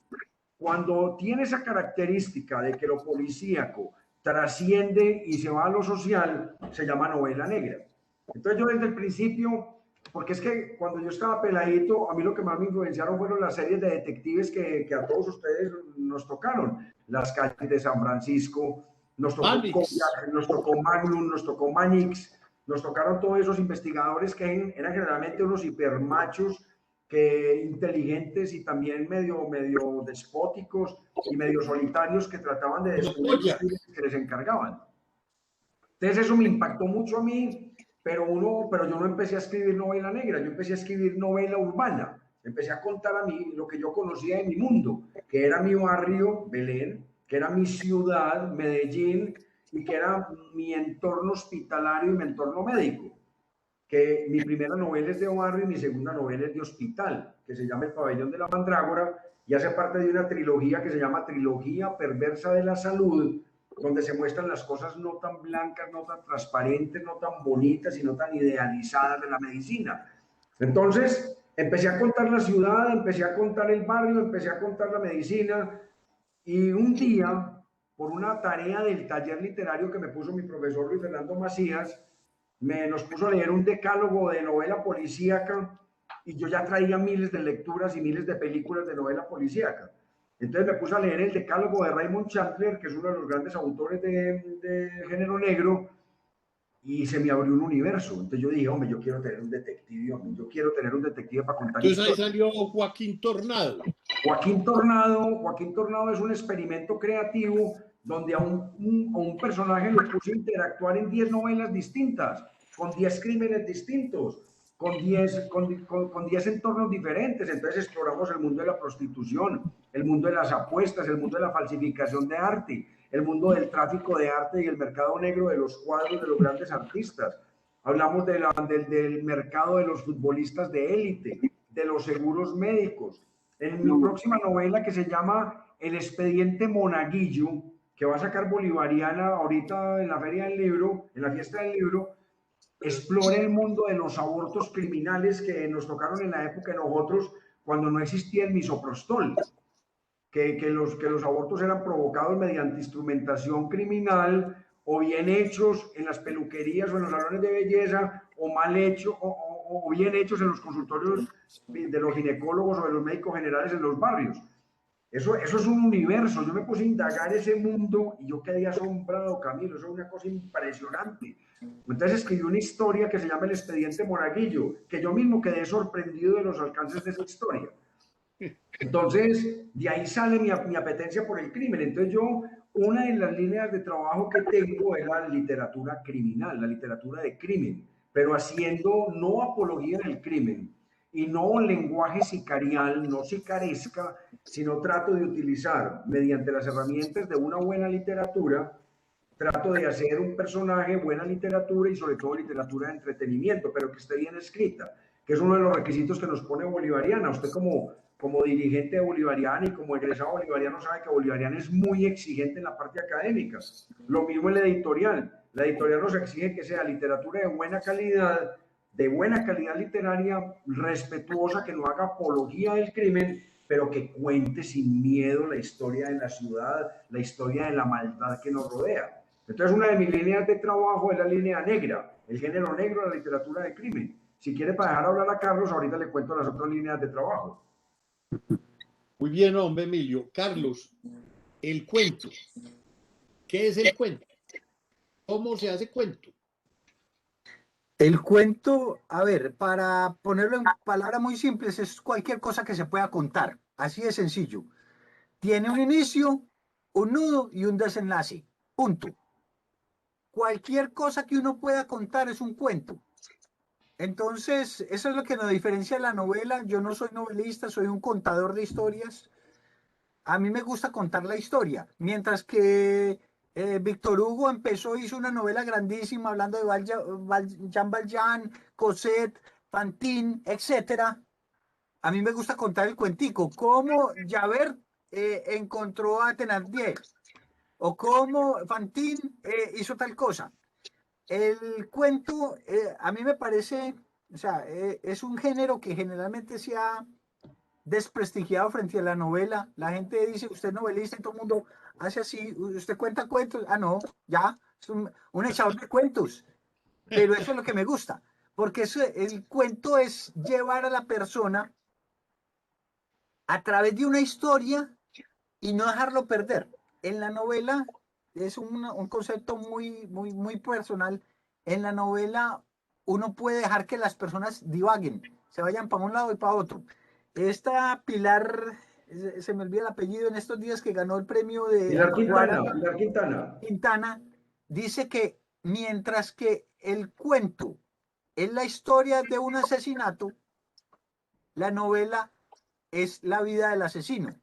Cuando tiene esa característica de que lo policíaco trasciende y se va a lo social, se llama novela negra. Entonces yo desde el principio, porque es que cuando yo estaba peladito, a mí lo que más me influenciaron fueron las series de detectives que a todos ustedes nos tocaron. Las calles de San Francisco, nos tocó Kodiak, nos tocó Magnum, nos tocó Manix, nos tocaron todos esos investigadores que eran generalmente unos hipermachos, que inteligentes y también medio despóticos y medio solitarios, que trataban de descubrir los crímenes que les encargaban. Entonces eso me impactó mucho a mí, pero yo no empecé a escribir novela negra, yo empecé a escribir novela urbana. Empecé a contar a mí lo que yo conocía de mi mundo, que era mi barrio, Belén, que era mi ciudad, Medellín, y que era mi entorno hospitalario y mi entorno médico. Que mi primera novela es de barrio y mi segunda novela es de hospital, que se llama El Pabellón de la Mandrágora, y hace parte de una trilogía que se llama Trilogía Perversa de la Salud, donde se muestran las cosas no tan blancas, no tan transparentes, no tan bonitas, sino tan idealizadas de la medicina. Entonces, empecé a contar la ciudad, empecé a contar el barrio, empecé a contar la medicina, y un día, por una tarea del taller literario que me puso mi profesor Luis Fernando Macías, nos puso a leer un decálogo de novela policíaca, y yo ya traía miles de lecturas y miles de películas de novela policíaca. Entonces me puse a leer el decálogo de Raymond Chandler, que es uno de los grandes autores de género negro, y se me abrió un universo. Entonces yo dije, hombre, yo quiero tener un detective, hombre, yo quiero tener un detective para contar historias. Entonces ahí salió Joaquín Tornado. Joaquín Tornado es un experimento creativo donde a un personaje lo puse a interactuar en 10 novelas distintas, con 10 crímenes distintos. con 10 entornos diferentes. Entonces exploramos el mundo de la prostitución, el mundo de las apuestas, el mundo de la falsificación de arte, el mundo del tráfico de arte y el mercado negro de los cuadros de los grandes artistas. Hablamos del mercado de los futbolistas de élite, de los seguros médicos. En mi próxima novela, que se llama El expediente Monaguillo, que va a sacar Bolivariana ahorita en la Feria del Libro, en la Fiesta del Libro, explora el mundo de los abortos criminales que nos tocaron en la época de nosotros, cuando no existía el misoprostol, que los abortos eran provocados mediante instrumentación criminal, o bien hechos en las peluquerías o en los salones de belleza, o mal hechos, o bien hechos en los consultorios de los ginecólogos o de los médicos generales en los barrios. Eso es un universo. Yo me puse a indagar ese mundo y yo quedé asombrado, Camilo. Eso es una cosa impresionante. Entonces escribí una historia que se llama El expediente Monaguillo, que yo mismo quedé sorprendido de los alcances de esa historia. Entonces, de ahí sale mi apetencia por el crimen. Entonces yo, una de las líneas de trabajo que tengo es la literatura criminal, la literatura de crimen, pero haciendo no apología del crimen y no lenguaje sicarial, no sicaresca, sino trato de utilizar, mediante las herramientas de una buena literatura, trato de hacer un personaje, buena literatura y sobre todo literatura de entretenimiento, pero que esté bien escrita, que es uno de los requisitos que nos pone Bolivariana. Usted como dirigente de Bolivariana y como egresado bolivariano sabe que Bolivariana es muy exigente en la parte académica. Lo mismo en la editorial. La editorial nos exige que sea literatura de buena calidad literaria, respetuosa, que no haga apología del crimen, pero que cuente sin miedo la historia de la ciudad, la historia de la maldad que nos rodea. Entonces, una de mis líneas de trabajo es la línea negra, el género negro de la literatura de crimen. Si quiere, para dejar hablar a Carlos, ahorita le cuento las otras líneas de trabajo. Muy bien, hombre, Emilio. Carlos, el cuento. ¿Qué es el cuento? ¿Cómo se hace cuento? El cuento, a ver, para ponerlo en palabras muy simples, es cualquier cosa que se pueda contar. Así de sencillo. Tiene un inicio, un nudo y un desenlace. Punto. Cualquier cosa que uno pueda contar es un cuento. Entonces, eso es lo que nos diferencia de la novela. Yo no soy novelista, soy un contador de historias. A mí me gusta contar la historia, mientras que Víctor Hugo hizo una novela grandísima hablando de Jean Valjean, Cosette, Fantine, etc. A mí me gusta contar el cuentico, cómo Javert encontró a Thénardier, o cómo Fantine hizo tal cosa. El cuento, a mí me parece, o sea, es un género que generalmente se ha desprestigiado frente a la novela. La gente dice, usted es novelista y todo el mundo hace así, usted cuenta cuentos. Ah, no, ya, es un echador de cuentos. Pero eso es lo que me gusta, porque el cuento es llevar a la persona a través de una historia y no dejarlo perder. En la novela es un concepto muy personal. En la novela uno puede dejar que las personas divaguen, se vayan para un lado y para otro. Esta Pilar, se me olvida el apellido en estos días, que ganó el premio de Pilar Quintana, dice que mientras que el cuento es la historia de un asesinato, la novela es la vida del asesino.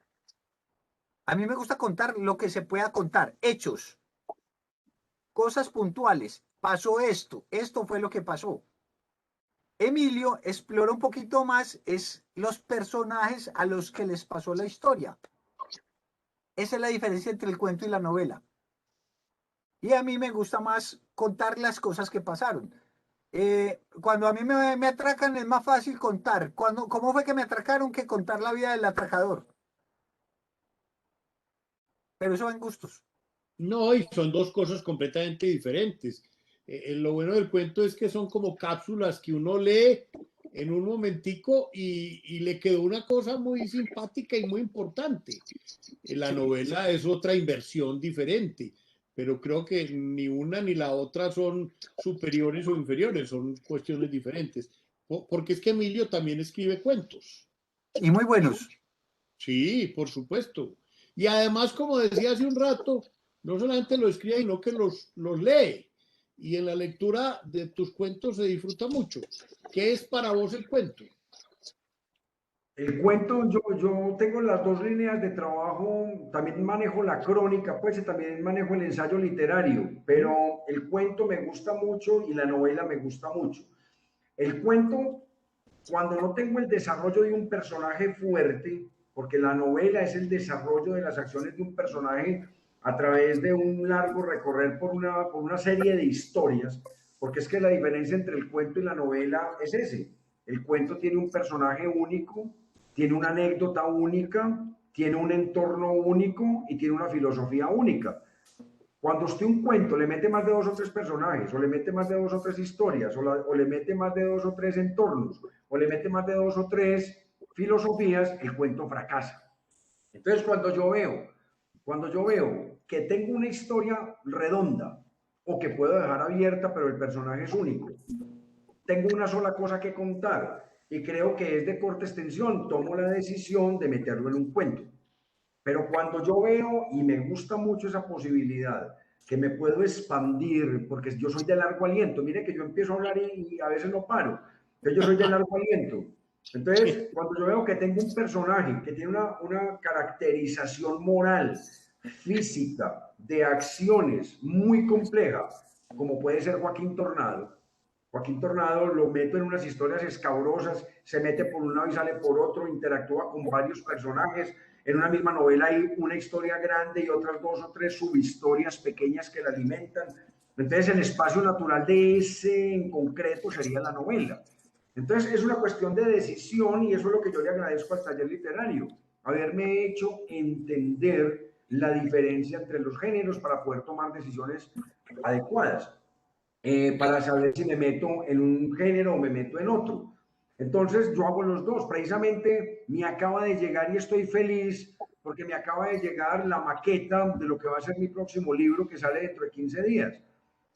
A mí me gusta contar lo que se pueda contar, hechos, cosas puntuales. Pasó esto fue lo que pasó. Emilio explora un poquito más es los personajes a los que les pasó la historia. Esa es la diferencia entre el cuento y la novela. Y a mí me gusta más contar las cosas que pasaron. Cuando a mí me atracan es más fácil contar cómo fue que me atracaron que contar la vida del atracador. Pero eso va en gustos. No, y son dos cosas completamente diferentes. Lo bueno del cuento es que son como cápsulas que uno lee en un momentico y le quedó una cosa muy simpática y muy importante. La novela es otra inversión diferente, pero creo que ni una ni la otra son superiores o inferiores, son cuestiones diferentes. Porque es que Emilio también escribe cuentos. Y muy buenos. Sí, por supuesto. Y además, como decía hace un rato, no solamente lo escribe, sino que los lee. y en la lectura de tus cuentos se disfruta mucho. ¿Qué es para vos el cuento? El cuento, yo tengo las dos líneas de trabajo, también manejo la crónica, pues y también manejo el ensayo literario, pero el cuento me gusta mucho y la novela me gusta mucho. El cuento, cuando no tengo el desarrollo de un personaje fuerte, porque la novela es el desarrollo de las acciones de un personaje a través de un largo recorrer por una serie de historias, porque es que la diferencia entre el cuento y la novela es ese. El cuento tiene un personaje único, tiene una anécdota única, tiene un entorno único y tiene una filosofía única. Cuando usted un cuento le mete más de 2 o 3 personajes, o le mete más de 2 o 3 historias, o le mete más de 2 o 3 entornos, o le mete más de 2 o 3 filosofías, el cuento fracasa. Entonces, cuando yo veo que tengo una historia redonda, o que puedo dejar abierta, pero el personaje es único, tengo una sola cosa que contar, y creo que es de corta extensión, tomo la decisión de meterlo en un cuento. Pero cuando yo veo, y me gusta mucho esa posibilidad, que me puedo expandir, porque yo soy de largo aliento, mire que yo empiezo a hablar y a veces no paro, pero yo soy de largo aliento. Entonces, cuando yo veo que tengo un personaje que tiene una caracterización moral, física, de acciones muy compleja, como puede ser Joaquín Tornado, Joaquín Tornado lo meto en unas historias escabrosas, se mete por un lado y sale por otro, interactúa con varios personajes. En una misma novela hay una historia grande y otras 2 o 3 subhistorias pequeñas que la alimentan. Entonces el espacio natural de ese en concreto sería la novela. Entonces es una cuestión de decisión y eso es lo que yo le agradezco al taller literario, haberme hecho entender la diferencia entre los géneros para poder tomar decisiones adecuadas. Para saber si me meto en un género o me meto en otro. Entonces yo hago los dos. Precisamente me acaba de llegar y estoy feliz porque me acaba de llegar la maqueta de lo que va a ser mi próximo libro que sale dentro de 15 días,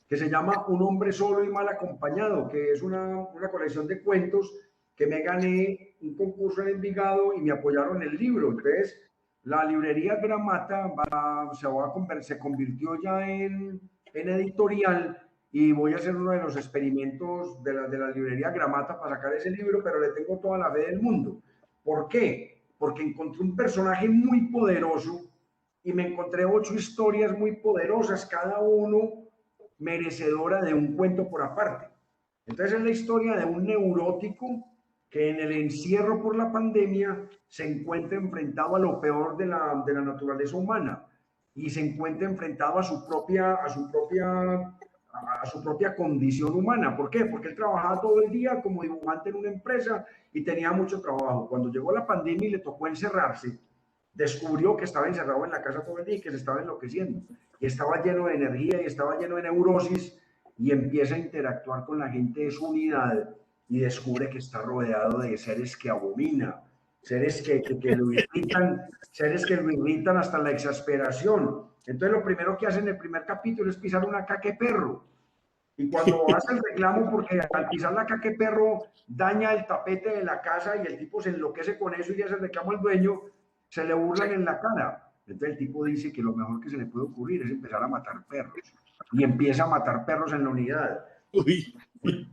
que se llama Un hombre solo y mal acompañado, que es una colección de cuentos que me gané un concurso en Envigado y me apoyaron en el libro. Entonces la librería Gramata se convirtió ya en editorial y voy a hacer uno de los experimentos de la librería Gramata para sacar ese libro, pero le tengo toda la fe del mundo. ¿Por qué? Porque encontré un personaje muy poderoso y me encontré 8 historias muy poderosas, cada uno merecedora de un cuento por aparte. Entonces es la historia de un neurótico que en el encierro por la pandemia se encuentra enfrentado a lo peor de la naturaleza humana y se encuentra enfrentado a su propia condición humana. ¿Por qué? Porque él trabajaba todo el día como dibujante en una empresa y tenía mucho trabajo. Cuando llegó la pandemia y le tocó encerrarse, descubrió que estaba encerrado en la casa todo el día y que se estaba enloqueciendo. Y estaba lleno de energía y estaba lleno de neurosis y empieza a interactuar con la gente de su unidad y descubre que está rodeado de seres que abomina, seres que lo irritan hasta la exasperación. Entonces lo primero que hace en el primer capítulo es pisar una caca de perro. Y cuando hace el reclamo, porque al pisar la caca de perro daña el tapete de la casa y el tipo se enloquece con eso y le hace el reclamo al dueño, se le burlan en la cara. Entonces el tipo dice que lo mejor que se le puede ocurrir es empezar a matar perros. Y empieza a matar perros en la unidad. Uy.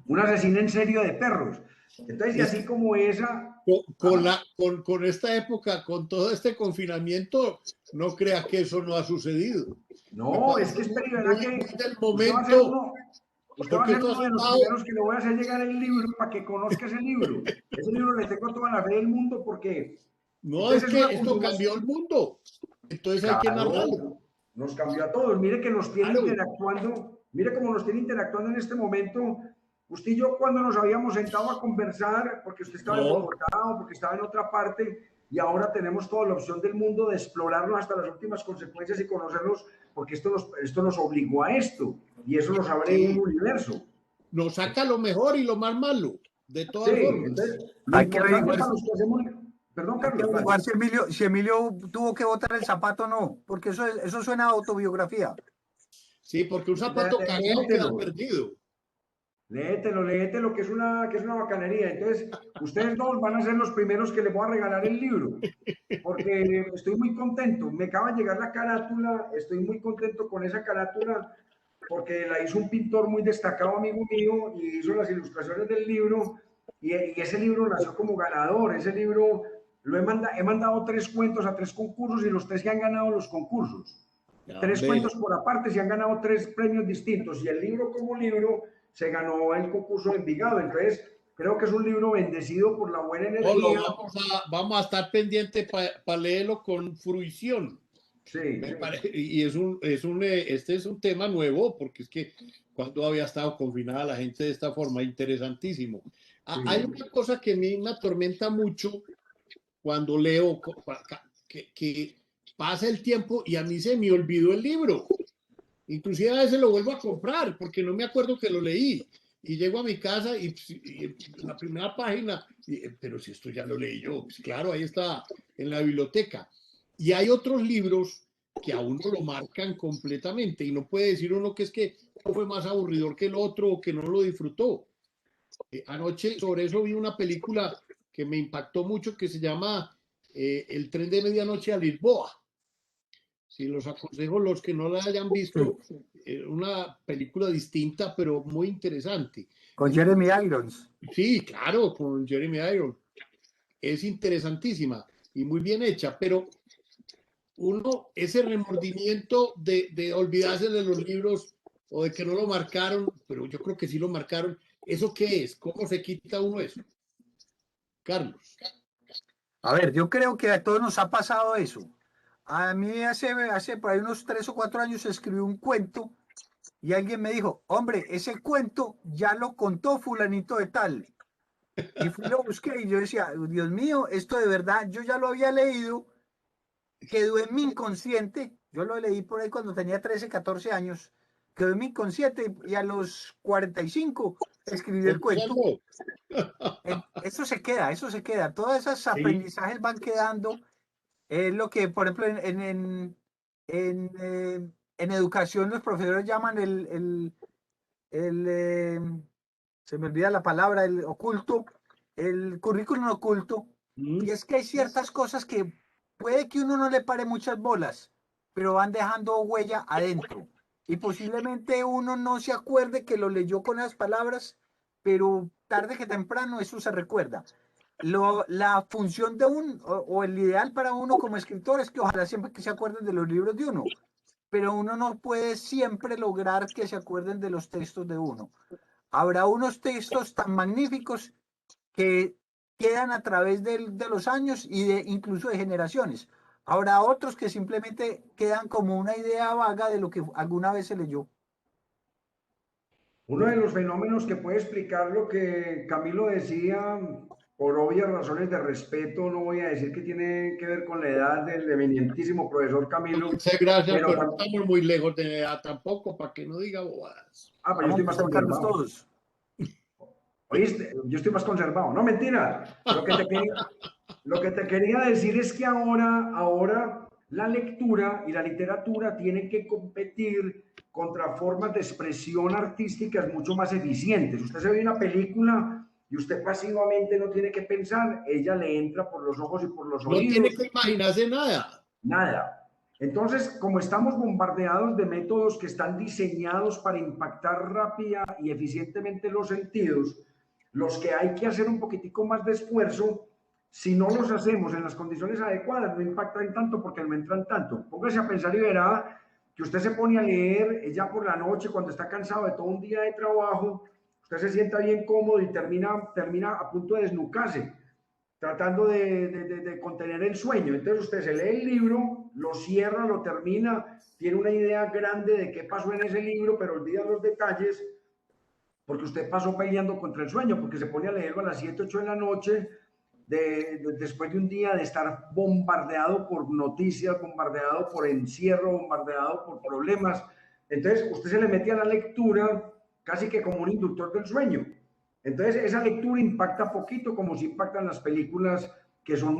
Un asesino en serio de perros. Entonces, y así como esa... Con esta época, con todo este confinamiento, no crea que eso no ha sucedido. No, es que espera, ¿verdad que del momento... Usted va a ser uno de los primeros que le voy a hacer llegar el libro para que conozca ese libro. Ese libro le tengo toda la fe del mundo porque... No, es que esto cambió el mundo. Entonces hay que narrarlo. Nos cambió a todos. Mire que nos tiene interactuando. Mire cómo nos tiene interactuando en este momento. Usted y yo cuando nos habíamos sentado a conversar, porque usted estaba en Bogotá o porque estaba en otra parte, y ahora tenemos toda la opción del mundo de explorarnos hasta las últimas consecuencias y conocerlos, porque esto nos obligó a esto, y eso nos abre un universo. Nos saca lo mejor y lo más malo, de todas formas. Entonces, hay que averiguar Perdón, Carlos. Si Emilio tuvo que botar el zapato o no, porque eso suena a autobiografía. Sí, porque un zapato cagado queda perdido. Léetelo, que es una bacanería. Entonces, ustedes dos van a ser los primeros que les voy a regalar el libro, porque estoy muy contento. Me acaba de llegar la carátula, estoy muy contento con esa carátula, porque la hizo un pintor muy destacado, amigo mío, y hizo las ilustraciones del libro, y ese libro nació como ganador. Ese libro lo he mandado 3 cuentos a 3 concursos y los 3 se han ganado los concursos. 3 cuentos por aparte se han ganado 3 premios distintos, y el libro como libro se ganó el concurso de Envigado. Entonces, creo que es un libro bendecido por la buena energía. Vamos a estar pendientes para leerlo con fruición. Sí. Y este es un tema nuevo, porque es que cuando había estado confinada la gente de esta forma, interesantísimo. Sí. Hay una cosa que a mí me atormenta mucho cuando leo, que pasa el tiempo y a mí se me olvidó el libro. Inclusive a veces lo vuelvo a comprar porque no me acuerdo que lo leí. Y llego a mi casa y la primera página, pero si esto ya lo leí yo, pues claro, ahí está en la biblioteca. Y hay otros libros que a uno lo marcan completamente y no puede decir uno que es que fue más aburridor que el otro o que no lo disfrutó. Anoche sobre eso vi una película que me impactó mucho que se llama El tren de medianoche a Lisboa. Si los aconsejo los que no la hayan visto, una película distinta pero muy interesante. Con Jeremy Irons. Sí, claro, con Jeremy Irons. Es interesantísima y muy bien hecha, pero ese remordimiento de olvidarse de los libros o de que no lo marcaron, pero yo creo que sí lo marcaron. ¿Eso qué es? ¿Cómo se quita uno eso? Carlos. A ver, yo creo que a todos nos ha pasado eso. A mí hace por ahí unos 3 o 4 años escribí un cuento y alguien me dijo, hombre, ese cuento ya lo contó fulanito de tal. Y fui lo busqué y yo decía, Dios mío, esto de verdad, yo ya lo había leído, quedó en mi inconsciente. Yo lo leí por ahí cuando tenía 13, 14 años. Quedó en mi inconsciente y a los 45 escribí el cuento. Eso se queda. Todos esos aprendizajes van quedando. Es lo que, por ejemplo, en educación los profesores llaman se me olvida la palabra, el oculto, el currículum oculto. Y es que hay ciertas cosas que puede que uno no le pare muchas bolas, pero van dejando huella adentro. Y posiblemente uno no se acuerde que lo leyó con las palabras, pero tarde que temprano eso se recuerda. La función de o el ideal para uno como escritor es que ojalá siempre que se acuerden de los libros de uno, pero uno no puede siempre lograr que se acuerden de los textos de uno. Habrá unos textos tan magníficos que quedan a través de los años y incluso de generaciones. Habrá otros que simplemente quedan como una idea vaga de lo que alguna vez se leyó. Uno de los fenómenos que puede explicar lo que Camilo decía, por obvias razones de respeto, no voy a decir que tiene que ver con la edad del eminentísimo profesor Camilo. Muchas gracias, pero no estamos muy lejos de la edad tampoco, para que no diga bobadas. Ah, pero yo estoy más conservado. Todos. ¿Oíste? Yo estoy más conservado. No, mentira. Lo que te quería decir es que ahora la lectura y la literatura tienen que competir contra formas de expresión artísticas mucho más eficientes. Usted se ve una película y usted pasivamente no tiene que pensar, ella le entra por los ojos y por los oídos. No tiene que imaginarse nada. Nada. Entonces, como estamos bombardeados de métodos que están diseñados para impactar rápida y eficientemente los sentidos, los que hay que hacer un poquitico más de esfuerzo, si no los hacemos en las condiciones adecuadas, no impactan tanto porque no entran tanto. Póngase a pensar y verá que usted se pone a leer ya por la noche cuando está cansado de todo un día de trabajo, usted se sienta bien cómodo y termina a punto de desnucarse, tratando de contener el sueño. Entonces usted se lee el libro, lo cierra, lo termina, tiene una idea grande de qué pasó en ese libro, pero olvida los detalles porque usted pasó peleando contra el sueño, porque se pone a leerlo a las 7, 8 de la noche, después de un día de estar bombardeado por noticias, bombardeado por encierro, bombardeado por problemas. Entonces usted se le mete a la lectura casi que como un inductor del sueño. Entonces esa lectura impacta poquito, como si impactan las películas que son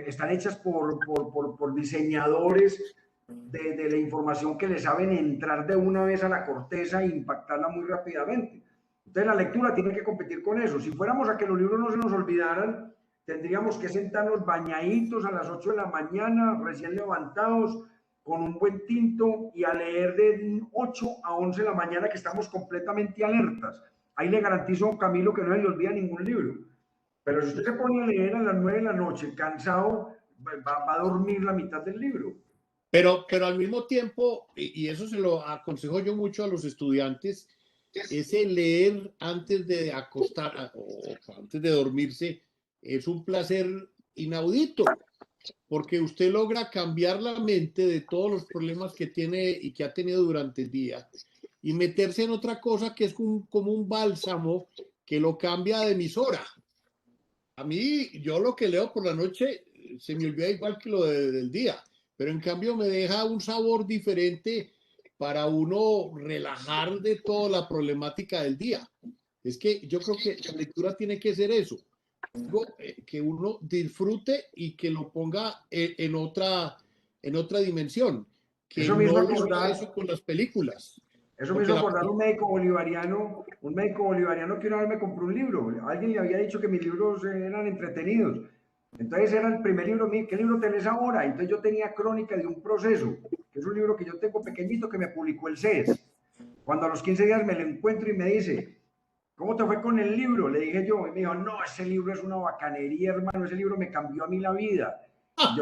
están hechas por diseñadores de la información que le saben entrar de una vez a la corteza e impactarla muy rápidamente. Entonces la lectura tiene que competir con eso. Si fuéramos a que los libros no se nos olvidaran, tendríamos que sentarnos bañaditos a las 8 de la mañana, recién levantados, con un buen tinto y a leer de 8 a 11 de la mañana, que estamos completamente alertas. Ahí le garantizo a Camilo que no se le olvida ningún libro. Pero si usted se pone a leer a las 9 de la noche, cansado, va a dormir la mitad del libro. Pero al mismo tiempo, y eso se lo aconsejo yo mucho a los estudiantes, ese leer antes de acostar o antes de dormirse es un placer inaudito, porque usted logra cambiar la mente de todos los problemas que tiene y que ha tenido durante el día y meterse en otra cosa que es como un bálsamo que lo cambia de emisora. A mí, yo lo que leo por la noche se me olvida igual que lo del día, pero en cambio me deja un sabor diferente para uno relajar de toda la problemática del día. Es que yo creo que la lectura tiene que ser eso, que uno disfrute y que lo ponga en otra dimensión, que Eso me hizo no lo haga acordar, eso con las películas. eso me hizo acordar un médico bolivariano que una vez me compró un libro. Alguien le había dicho que mis libros eran entretenidos. Entonces era el primer libro mío. ¿Qué libro tenés ahora? Entonces yo tenía Crónica de un proceso, que es un libro que yo tengo pequeñito que me publicó el CES. Cuando a los 15 días me lo encuentro y me dice, ¿cómo te fue con el libro? Le dije yo, y me dijo, no, ese libro es una bacanería, hermano, ese libro me cambió a mí la vida. Y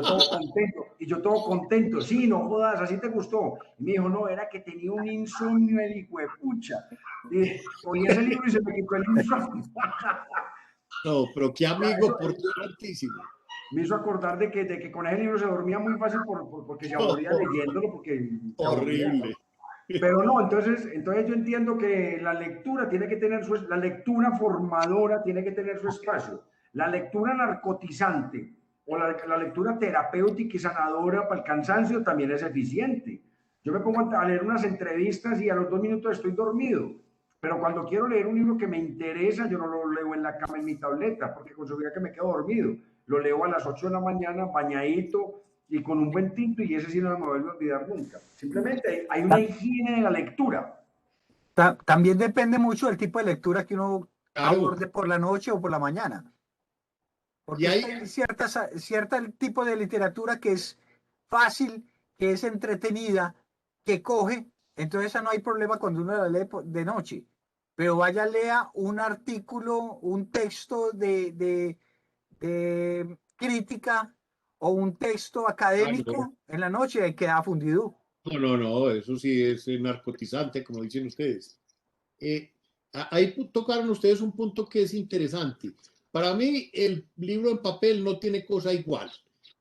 yo todo contento, sí, no jodas, así te gustó. Y me dijo, no, era que tenía un insomnio el hijo de pucha. Y cogí ese libro y se me quitó el insomnio. No, pero qué amigo importantísimo. Me hizo acordar de que con ese libro se dormía muy fácil porque se aburría leyéndolo, porque se aburría. Horrible. Pero no, entonces yo entiendo que la lectura tiene que tener la lectura formadora tiene que tener su espacio. La lectura narcotizante o la lectura terapéutica y sanadora para el cansancio también es eficiente. Yo me pongo a leer unas entrevistas y a los 2 minutos estoy dormido. Pero cuando quiero leer un libro que me interesa, yo no lo leo en la cama en mi tableta, porque con seguridad que me quedo dormido. Lo leo a las 8 de la mañana, bañadito, y con un buen tinto, y ese sí no me vuelvo a olvidar nunca. Simplemente hay una higiene de la lectura. También depende mucho del tipo de lectura que uno aborde Claro. por la noche o por la mañana. Porque hay cierto tipo de literatura que es fácil, que es entretenida, que coge, entonces esa no hay problema cuando uno la lee de noche. Pero vaya, lea un artículo, un texto de crítica o un texto académico en la noche y queda fundido. No, eso sí es narcotizante, como dicen ustedes. Ahí tocaron ustedes un punto que es interesante. Para mí, el libro en papel no tiene cosa igual.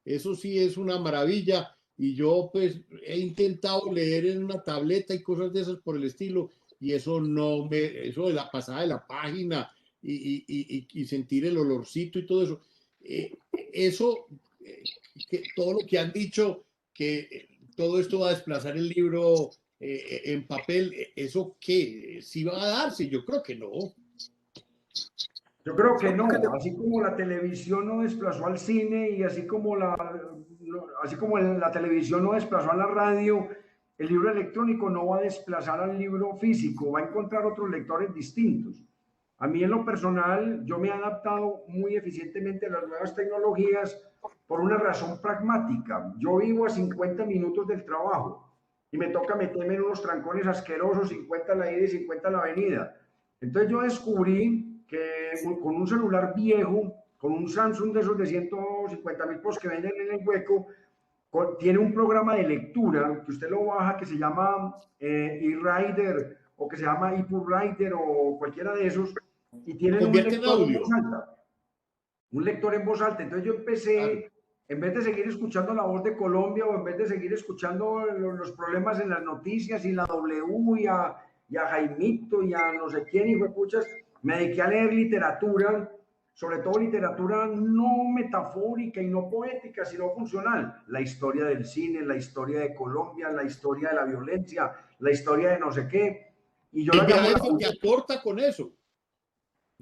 Eso sí es una maravilla. Y yo, pues, he intentado leer en una tableta y cosas de esas por el estilo. Y eso eso de la pasada de la página y sentir el olorcito y todo eso. Eso, todo lo que han dicho, que todo esto va a desplazar el libro en papel, ¿eso qué? ¿Sí va a darse? Yo creo que no. Yo creo que no, así como la televisión no desplazó al cine y así como la televisión no desplazó a la radio, el libro electrónico no va a desplazar al libro físico, va a encontrar otros lectores distintos. A mí en lo personal, yo me he adaptado muy eficientemente a las nuevas tecnologías por una razón pragmática. Yo vivo a 50 minutos del trabajo y me toca meterme en unos trancones asquerosos, 50 a la ida y 50 a la avenida. Entonces yo descubrí que con un celular viejo, con un Samsung de esos de 150.000 pesos que venden en el hueco, tiene un programa de lectura que usted lo baja que se llama eRider o que se llama ePub Writer o cualquiera de esos, y tienen un lector en voz alta. Un lector en voz alta. Entonces yo empecé, en vez de seguir escuchando La Voz de Colombia o en vez de seguir escuchando los problemas en las noticias y la W y a Jaimito y a no sé quién, y fue puchas, me dediqué a leer literatura, sobre todo literatura no metafórica y no poética, sino funcional. La historia del cine, la historia de Colombia, la historia de la violencia, la historia de no sé qué. Y yo la llamo... ¿Qué aporta con eso?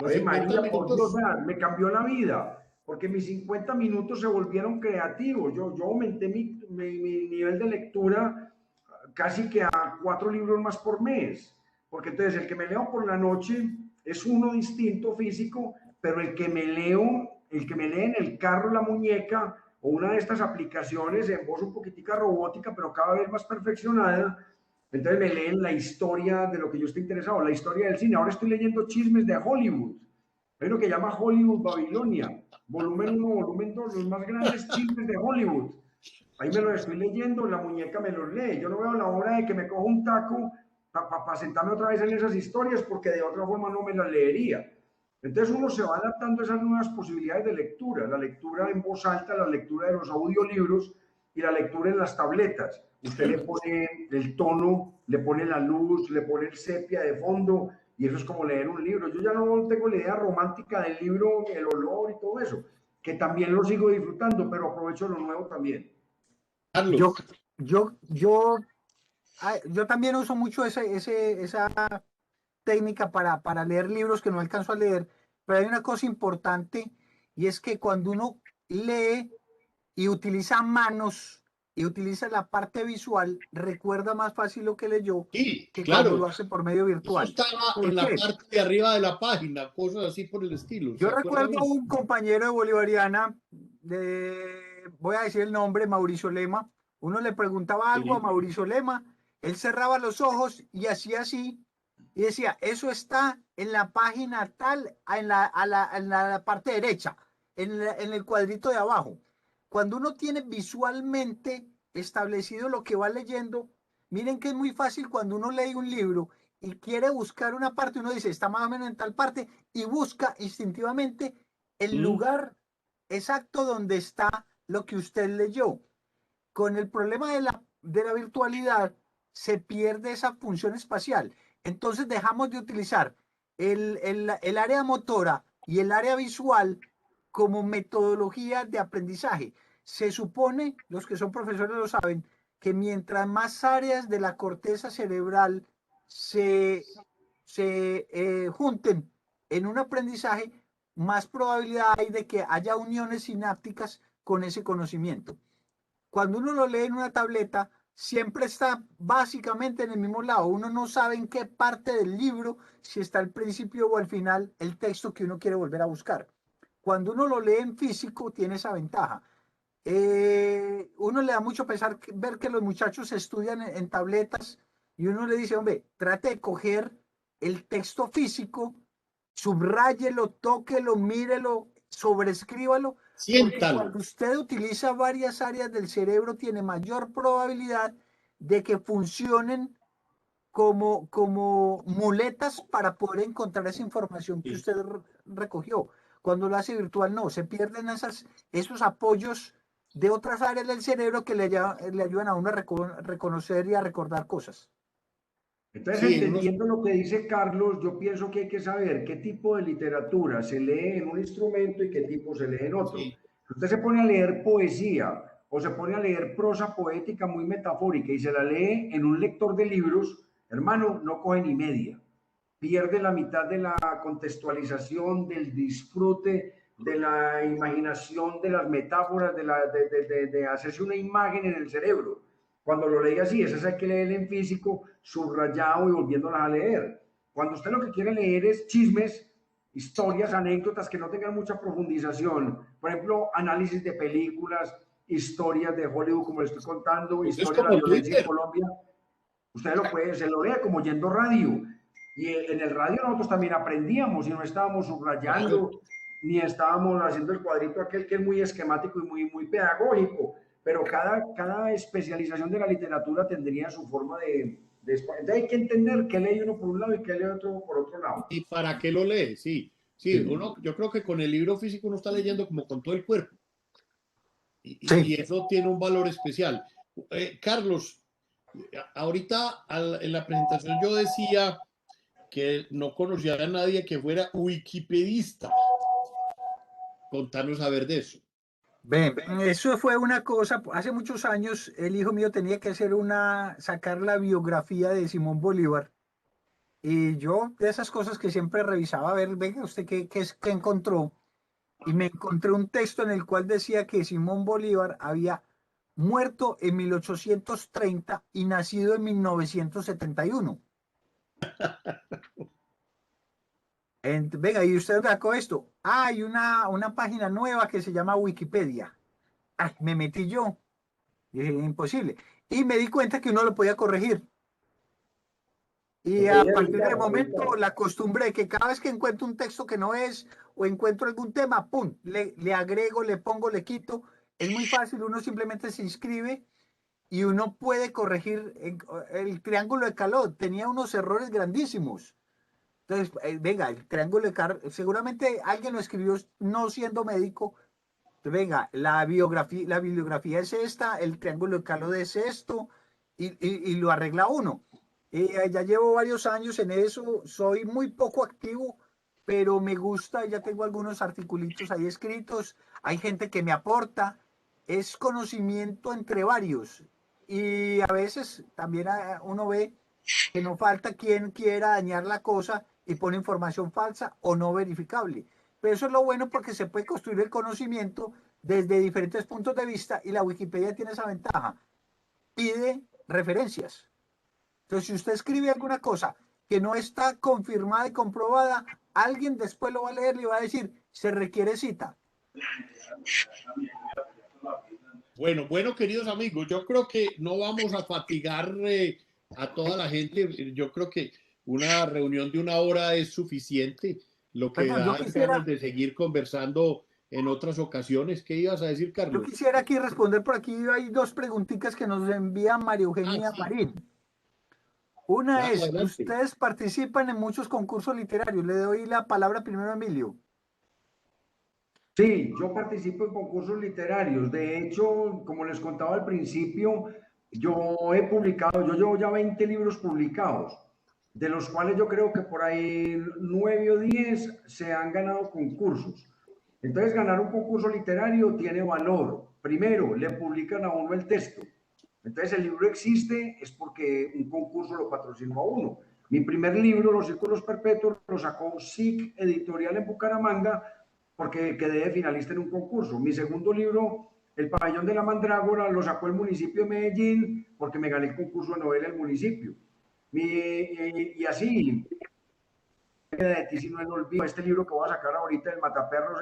Oye, María, por Dios, me cambió la vida, porque mis 50 minutos se volvieron creativos. Yo aumenté mi nivel de lectura casi que a 4 libros más por mes, porque entonces el que me leo por la noche es uno distinto físico, pero el que me lee en el carro la muñeca o una de estas aplicaciones en voz un poquitica robótica, pero cada vez más perfeccionada. Entonces me leen la historia de lo que yo estoy interesado, la historia del cine. Ahora estoy leyendo chismes de Hollywood. Hay uno que llama Hollywood Babilonia, volumen 1, volumen 2, los más grandes chismes de Hollywood. Ahí me los estoy leyendo, la muñeca me los lee. Yo no veo la hora de que me coja un taco para sentarme otra vez en esas historias, porque de otra forma no me las leería. Entonces uno se va adaptando a esas nuevas posibilidades de lectura, la lectura en voz alta, la lectura de los audiolibros y la lectura en las tabletas. Usted le pone el tono, le pone la luz, le pone el sepia de fondo, y eso es como leer un libro. Yo ya no tengo la idea romántica del libro, el olor y todo eso, que también lo sigo disfrutando, pero aprovecho lo nuevo también. Yo, yo también uso mucho esa técnica para leer libros que no alcanzo a leer, pero hay una cosa importante y es que cuando uno lee y utiliza manos y utiliza la parte visual, recuerda más fácil lo que leyó que claro, cuando lo hace por medio virtual. Eso estaba en la parte de arriba de la página, cosas así por el estilo. Yo recuerdo a un compañero de Bolivariana, voy a decir el nombre, Mauricio Lema. Uno le preguntaba algo a Mauricio Lema, él cerraba los ojos y hacía así, y decía, eso está en la página tal, en la parte derecha, en el cuadrito de abajo. Cuando uno tiene visualmente establecido lo que va leyendo, miren que es muy fácil cuando uno lee un libro y quiere buscar una parte, uno dice, está más o menos en tal parte, y busca instintivamente el lugar exacto donde está lo que usted leyó. Con el problema de la virtualidad, se pierde esa función espacial. Entonces dejamos de utilizar el área motora y el área visual como metodología de aprendizaje. Se supone, los que son profesores lo saben, que mientras más áreas de la corteza cerebral se junten en un aprendizaje, más probabilidad hay de que haya uniones sinápticas con ese conocimiento. Cuando uno lo lee en una tableta, siempre está básicamente en el mismo lado. Uno no sabe en qué parte del libro, si está al principio o al final, el texto que uno quiere volver a buscar. Cuando uno lo lee en físico, tiene esa ventaja. Uno le da mucho pesar ver que los muchachos estudian en tabletas y uno le dice, hombre, trate de coger el texto físico, subráyelo, tóquelo, mírelo, sobrescríbalo, porque cuando usted utiliza varias áreas del cerebro tiene mayor probabilidad de que funcionen como muletas para poder encontrar esa información que usted recogió. Cuando lo hace virtual no, se pierden esos apoyos de otras áreas del cerebro que le ayudan a uno a reconocer y a recordar cosas. Entonces, entendiendo lo que dice Carlos, yo pienso que hay que saber qué tipo de literatura se lee en un instrumento y qué tipo se lee en otro. Si usted se pone a leer poesía o se pone a leer prosa poética muy metafórica y se la lee en un lector de libros, hermano, no coge ni media. Pierde la mitad de la contextualización, del disfrute, de la imaginación, de las metáforas, de hacerse una imagen en el cerebro. Cuando lo lee así, esas hay que leer en físico, subrayado y volviéndolas a leer. Cuando usted lo que quiere leer es chismes, historias, anécdotas que no tengan mucha profundización, por ejemplo, análisis de películas, historias de Hollywood, como le estoy contando, historias de la violencia en Colombia, usted lo puede, se lo lee como oyendo radio. Y en el radio nosotros también aprendíamos y no estábamos subrayando, ni estábamos haciendo el cuadrito aquel que es muy esquemático y muy pedagógico. Pero cada especialización de la literatura tendría su forma de entonces hay que entender qué lee uno por un lado y qué lee otro por otro lado. ¿Y para qué lo lee? Sí. Uno, yo creo que con el libro físico uno está leyendo como con todo el cuerpo. Y eso tiene un valor especial. Carlos, ahorita en la presentación yo decía que no conocía a nadie que fuera wikipedista. Contanos a ver de eso. Ven, eso fue una cosa, hace muchos años el hijo mío tenía que sacar la biografía de Simón Bolívar. Y yo, de esas cosas que siempre revisaba, a ver, venga, usted qué encontró. Y me encontré un texto en el cual decía que Simón Bolívar había muerto en 1830 y nacido en 1971. Venga, ¿y usted sacó esto? Hay una página nueva que se llama Wikipedia. Me metí yo. Y dije, imposible. Y me di cuenta que uno lo podía corregir. Y Lo a podía partir editar, del editar. momento la acostumbré que cada vez que encuentro un texto que no es o encuentro algún tema, ¡pum! Le agrego, le pongo, le quito. Es muy fácil, uno simplemente se inscribe y uno puede corregir. El triángulo de Calot tenía unos errores grandísimos. Entonces, venga, el triángulo de Calot, seguramente alguien lo escribió no siendo médico. Venga, la bibliografía es esta, el triángulo de Calot es esto, y lo arregla uno. Ya llevo varios años en eso, soy muy poco activo, pero me gusta, ya tengo algunos articulitos ahí escritos, hay gente que me aporta, es conocimiento entre varios. Y a veces también uno ve que no falta quien quiera dañar la cosa y pone información falsa o no verificable. Pero eso es lo bueno porque se puede construir el conocimiento desde diferentes puntos de vista y la Wikipedia tiene esa ventaja. Pide referencias. Entonces, si usted escribe alguna cosa que no está confirmada y comprobada, alguien después lo va a leer y le va a decir, se requiere cita. Bueno, bueno, queridos amigos, yo creo que no vamos a fatigar a toda la gente. Yo creo que una reunión de una hora es suficiente. Lo que Bueno, da es ganas de seguir conversando en otras ocasiones. ¿Qué ibas a decir, yo Carlos? quisiera aquí responder por aquí. Hay dos preguntitas que nos envía María Ah, Eugenia sí, Marín. Una claro, es, adelante. ustedes participan en muchos concursos literarios. Le doy la palabra primero a Emilio. Sí, yo participo en concursos literarios. De hecho, como les contaba al principio, yo he publicado, yo llevo ya 20 libros publicados, de los cuales yo creo que por ahí 9 o 10 se han ganado concursos. Entonces, ganar un concurso literario tiene valor. Primero, le publican a uno el texto. Entonces, el libro existe es porque un concurso lo patrocinó a uno. Mi primer libro, Los Círculos Perpetuos, lo sacó SIC Editorial en Bucaramanga porque quedé de finalista en un concurso. Mi segundo libro, El Pabellón de la Mandrágora, lo sacó el municipio de Medellín porque me gané el concurso de novela del municipio. Y así, de ti si no el olvido, este libro que voy a sacar ahorita, El Mataperros,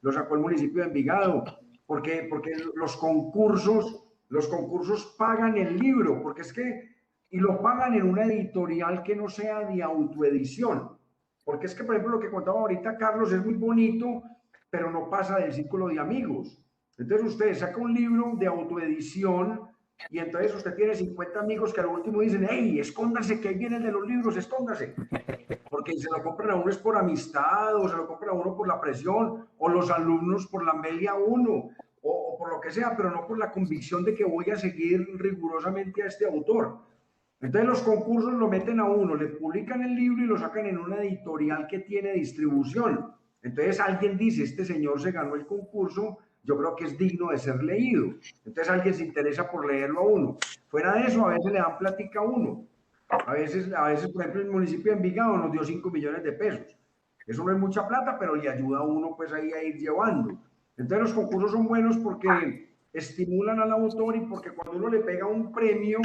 lo sacó el municipio de Envigado, porque los concursos pagan el libro, porque es que, y lo pagan en una editorial que no sea de autoedición. Porque es que, por ejemplo, lo que contaba ahorita Carlos es muy bonito, pero no pasa del círculo de amigos. Entonces usted saca un libro de autoedición y entonces usted tiene 50 amigos que al último dicen, hey, escóndase, que ahí vienen de los libros, escóndase. Porque se lo compran a uno es por amistad, o se lo compran a uno por la presión, o los alumnos por la media uno, o por lo que sea, pero no por la convicción de que voy a seguir rigurosamente a este autor. Entonces los concursos lo meten a uno, le publican el libro y lo sacan en una editorial que tiene distribución. Entonces alguien dice, este señor se ganó el concurso, yo creo que es digno de ser leído. Entonces alguien se interesa por leerlo a uno. Fuera de eso, a veces le dan plática a uno. A veces, por ejemplo, el municipio de Envigado nos dio 5 millones de pesos. Eso no es mucha plata, pero le ayuda a uno pues ahí a ir llevando. Entonces los concursos son buenos porque estimulan al autor y porque cuando uno le pega un premio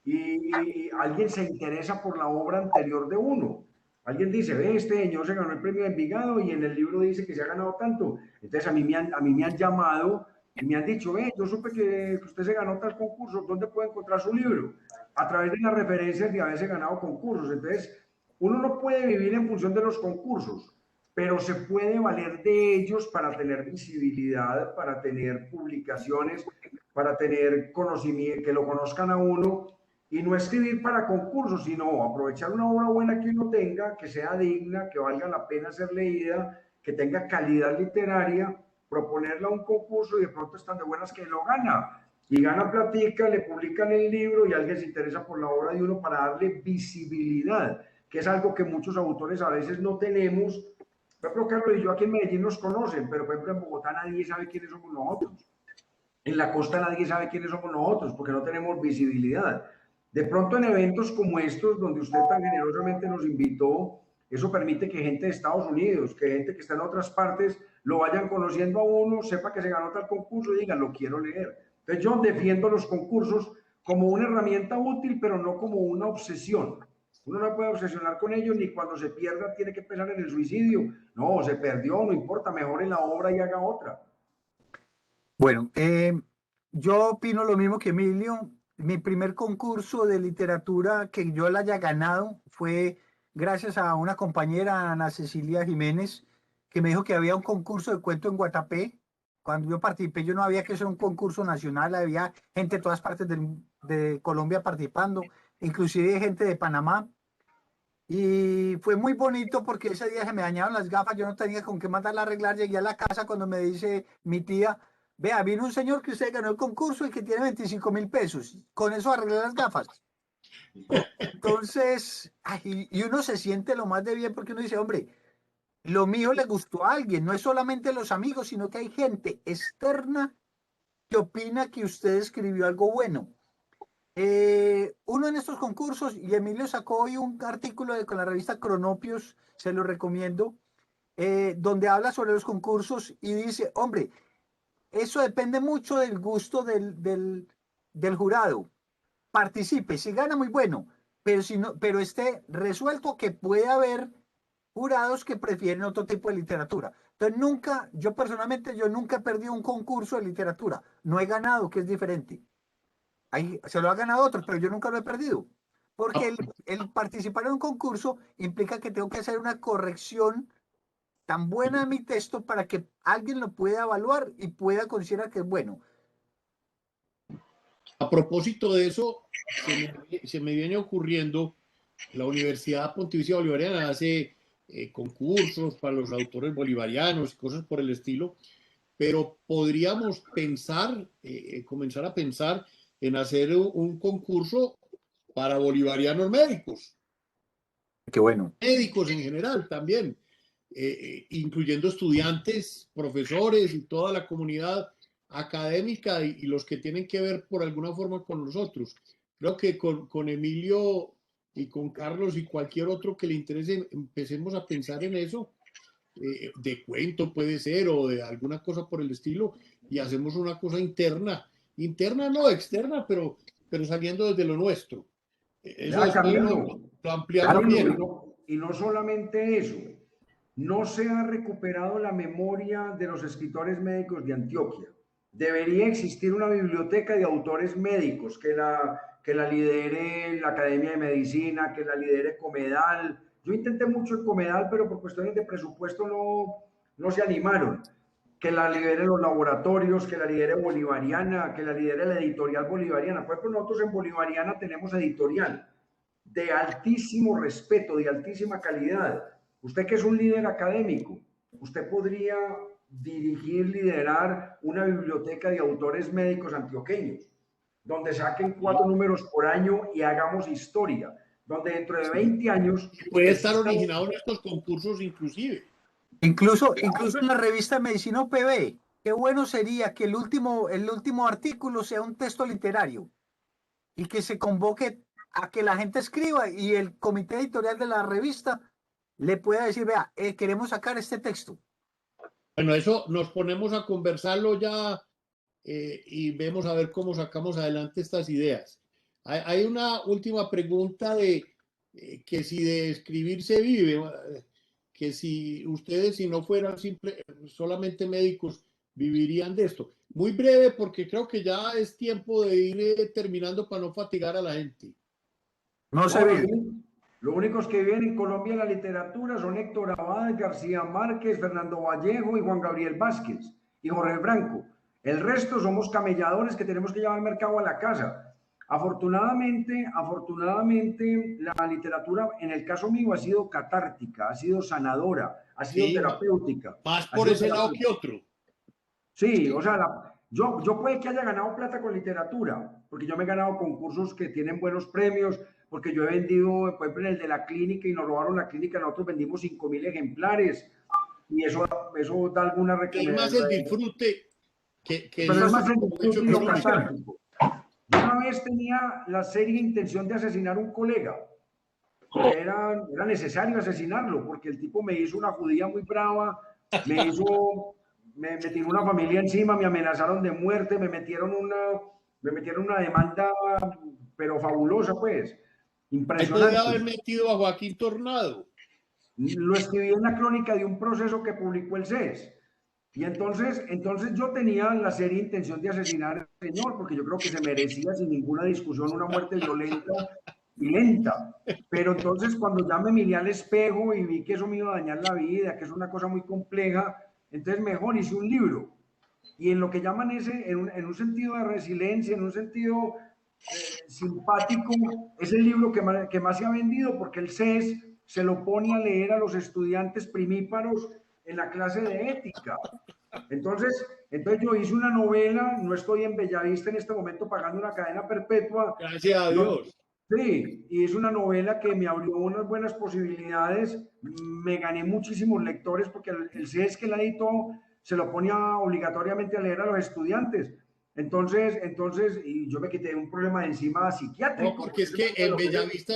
y alguien se interesa por la obra anterior de uno, alguien dice, ve, este señor se ganó el premio de Envigado y en el libro dice que se ha ganado tanto. Entonces a mí me han llamado y me han dicho, ve, yo supe que usted se ganó tal concurso, ¿dónde puedo encontrar su libro? A través de las referencias de haberse ganado concursos. Entonces, uno no puede vivir en función de los concursos, pero se puede valer de ellos para tener visibilidad, para tener publicaciones, para tener conocimiento, que lo conozcan a uno y no escribir para concursos, sino aprovechar una obra buena que uno tenga, que sea digna, que valga la pena ser leída, que tenga calidad literaria, proponerla a un concurso y de pronto están de buenas que lo gana. Y gana platica, le publican el libro y alguien se interesa por la obra de uno para darle visibilidad, que es algo que muchos autores a veces no tenemos. Por ejemplo, Carlos y yo aquí en Medellín nos conocen, pero por ejemplo en Bogotá nadie sabe quiénes somos nosotros. En la costa nadie sabe quiénes somos nosotros porque no tenemos visibilidad. De pronto en eventos como estos, donde usted tan generosamente nos invitó, eso permite que gente de Estados Unidos, que gente que está en otras partes, lo vayan conociendo a uno, sepa que se ganó tal concurso y digan, lo quiero leer. Entonces yo defiendo los concursos como una herramienta útil, pero no como una obsesión. Uno no puede obsesionar con ellos ni cuando se pierda tiene que pensar en el suicidio. No, se perdió, no importa, mejore la obra y haga otra. Bueno, yo opino lo mismo que Emilio. Mi primer concurso de literatura que yo la haya ganado fue gracias a una compañera, Ana Cecilia Jiménez, que me dijo que había un concurso de cuento en Guatapé. Cuando yo participé, yo no había que ser un concurso nacional, había gente de todas partes de Colombia participando, inclusive gente de Panamá. Y fue muy bonito porque ese día se me dañaron las gafas, yo no tenía con qué mandarla a arreglar. Llegué a la casa cuando me dice mi tía, vea, vino un señor que usted ganó el concurso y que tiene 25.000 pesos. Con eso arreglé las gafas. Entonces, ay, y uno se siente lo más de bien porque uno dice, hombre, lo mío le gustó a alguien, no es solamente los amigos, sino que hay gente externa que opina que usted escribió algo bueno. Uno en estos concursos, y Emilio sacó hoy un artículo con la revista Cronopios, se lo recomiendo, donde habla sobre los concursos y dice, hombre, eso depende mucho del gusto del jurado. Participe, si gana muy bueno, pero, si no, pero esté resuelto que puede haber jurados que prefieren otro tipo de literatura. Entonces nunca, yo personalmente, yo nunca he perdido un concurso de literatura, no he ganado, que es diferente. Ahí se lo ha ganado otros, pero yo nunca lo he perdido. Porque el participar en un concurso implica que tengo que hacer una corrección tan buena de mi texto para que alguien lo pueda evaluar y pueda considerar que es bueno. A propósito de eso, se me viene ocurriendo, la Universidad Pontificia Bolivariana hace concursos para los autores bolivarianos y cosas por el estilo, pero podríamos pensar, comenzar a pensar en hacer un concurso para bolivarianos médicos, Qué bueno. médicos en general también, incluyendo estudiantes, profesores y toda la comunidad académica y los que tienen que ver por alguna forma con nosotros. Creo que con Emilio y con Carlos y cualquier otro que le interese, empecemos a pensar en eso, de cuento puede ser o de alguna cosa por el estilo, y hacemos una cosa interna, interna no externa, pero saliendo desde lo nuestro. Eso Vea, después Camilo, lo ampliamos Camilo, bien. y no solamente eso, no se ha recuperado la memoria de los escritores médicos de Antioquia. Debería existir una biblioteca de autores médicos que la lidere la Academia de Medicina, que la lidere Comedal. Yo intenté mucho el Comedal, pero por cuestiones de presupuesto no se animaron. Que la lidere los laboratorios, que la lidere Bolivariana, que la lidere la editorial Bolivariana. Por ejemplo, nosotros en Bolivariana tenemos editorial de altísimo respeto, de altísima calidad. Usted que es un líder académico, usted podría dirigir, liderar una biblioteca de autores médicos antioqueños, donde saquen 4 números por año y hagamos historia, donde dentro de 20 años Puede estar existan... originado en estos concursos inclusive. Incluso en la revista Medicina UPB, qué bueno sería que el último artículo sea un texto literario y que se convoque a que la gente escriba y el comité editorial de la revista le pueda decir, vea, queremos sacar este texto. Bueno, eso nos ponemos a conversarlo ya, y vemos a ver cómo sacamos adelante estas ideas. Hay una última pregunta de que si de escribir se vive, que si ustedes, si no fueran solamente médicos, vivirían de esto. Muy breve, porque creo que ya es tiempo de ir terminando para no fatigar a la gente. No se No, vive. los únicos que viven en Colombia en la literatura son Héctor Abad, García Márquez, Fernando Vallejo y Juan Gabriel Vázquez y Jorge Franco. El resto somos camelladores que tenemos que llevar el mercado a la casa. Afortunadamente, la literatura, en el caso mío, ha sido catártica, ha sido sanadora, ha sido Sí, terapéutica. más por ese lado que otro. Sí, o sea, yo puede que haya ganado plata con literatura, porque yo me he ganado concursos que tienen buenos premios, porque yo he vendido, por ejemplo, en el de la clínica y nos robaron la clínica, nosotros vendimos 5.000 ejemplares y eso da alguna... Es más el disfrute que Pero es más el hecho disfrute y lo económico. catártico. Yo una vez tenía la seria intención de asesinar a un colega, porque era necesario asesinarlo, porque el tipo me hizo una judía muy brava, me tiró una familia encima, me amenazaron de muerte, me metieron una demanda, pero fabulosa, pues, Ahí podría impresionante. haber metido a Joaquín Tornado. Lo escribí en la crónica de un proceso que publicó el CES. Y entonces yo tenía la seria intención de asesinar al señor, porque yo creo que se merecía sin ninguna discusión una muerte violenta y lenta. Pero entonces cuando ya me miré al espejo y vi que eso me iba a dañar la vida, que es una cosa muy compleja, entonces mejor hice un libro. Y en lo que llaman en un sentido de resiliencia, en un sentido simpático, es el libro que más se ha vendido, porque el CES se lo pone a leer a los estudiantes primíparos en la clase de ética. Entonces yo hice una novela, no estoy en Bellavista en este momento pagando una cadena perpetua. Gracias a Dios. Sí, y es una novela que me abrió unas buenas posibilidades, me gané muchísimos lectores porque el CES que la editó se lo ponía obligatoriamente a leer a los estudiantes. Entonces, y yo me quité un problema de encima psiquiátrico. No, porque es que en Bellavista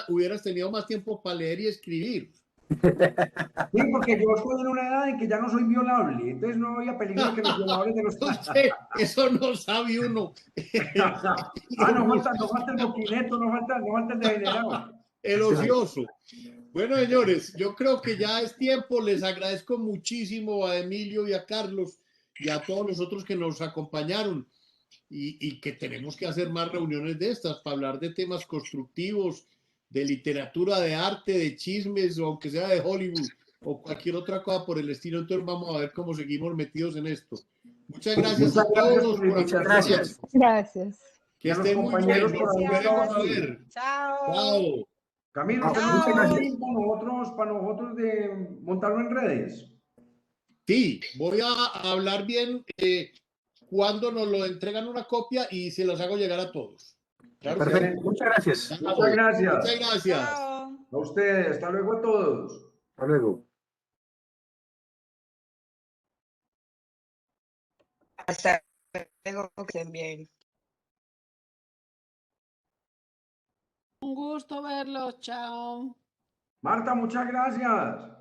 hubieras tenido más tiempo para leer y escribir. Sí, porque yo estoy en una edad en que ya no soy violable, entonces no había peligro de que los violadores de los... Eso no sabe uno. No falta el moquineto, no falta el degenerado. El ocioso. Bueno, señores, yo creo que ya es tiempo. Les agradezco muchísimo a Emilio y a Carlos y a todos los otros que nos acompañaron y que tenemos que hacer más reuniones de estas para hablar de temas constructivos, de literatura, de arte, de chismes, o aunque sea de Hollywood o cualquier otra cosa por el estilo. Entonces vamos a ver cómo seguimos metidos en esto. Muchas gracias a todos por acompañarnos. Gracias. Que estén muy bien. Chao. Camilo, ¿tenemos para nosotros de montarlo en redes? Sí, voy a hablar bien cuando nos lo entregan una copia y se los hago llegar a todos. Claro. Perfecto. Muchas gracias. Muchas gracias. Muchas gracias. Chao. A ustedes. Hasta luego a todos. Hasta luego. Hasta luego, que estén bien. Un gusto verlos, chao. Marta, muchas gracias.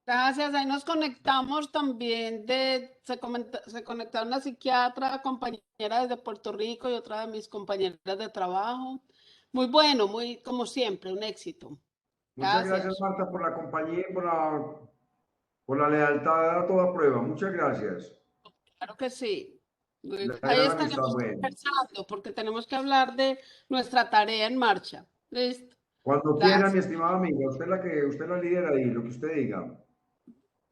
Gracias, ahí nos conectamos también se conectaron una psiquiatra, compañera desde Puerto Rico y otra de mis compañeras de trabajo. Muy bueno, muy como siempre, un éxito. Muchas gracias Marta, por la compañía y por la lealtad a toda prueba. Muchas gracias. Claro que sí. Ahí estaremos conversando porque tenemos que hablar de nuestra tarea en marcha. ¿Listo? Cuando quiera, mi estimada amiga, usted la lidera ahí, lo que usted diga.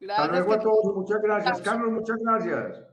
Hasta luego a todos, muchas gracias. Carlos, muchas gracias.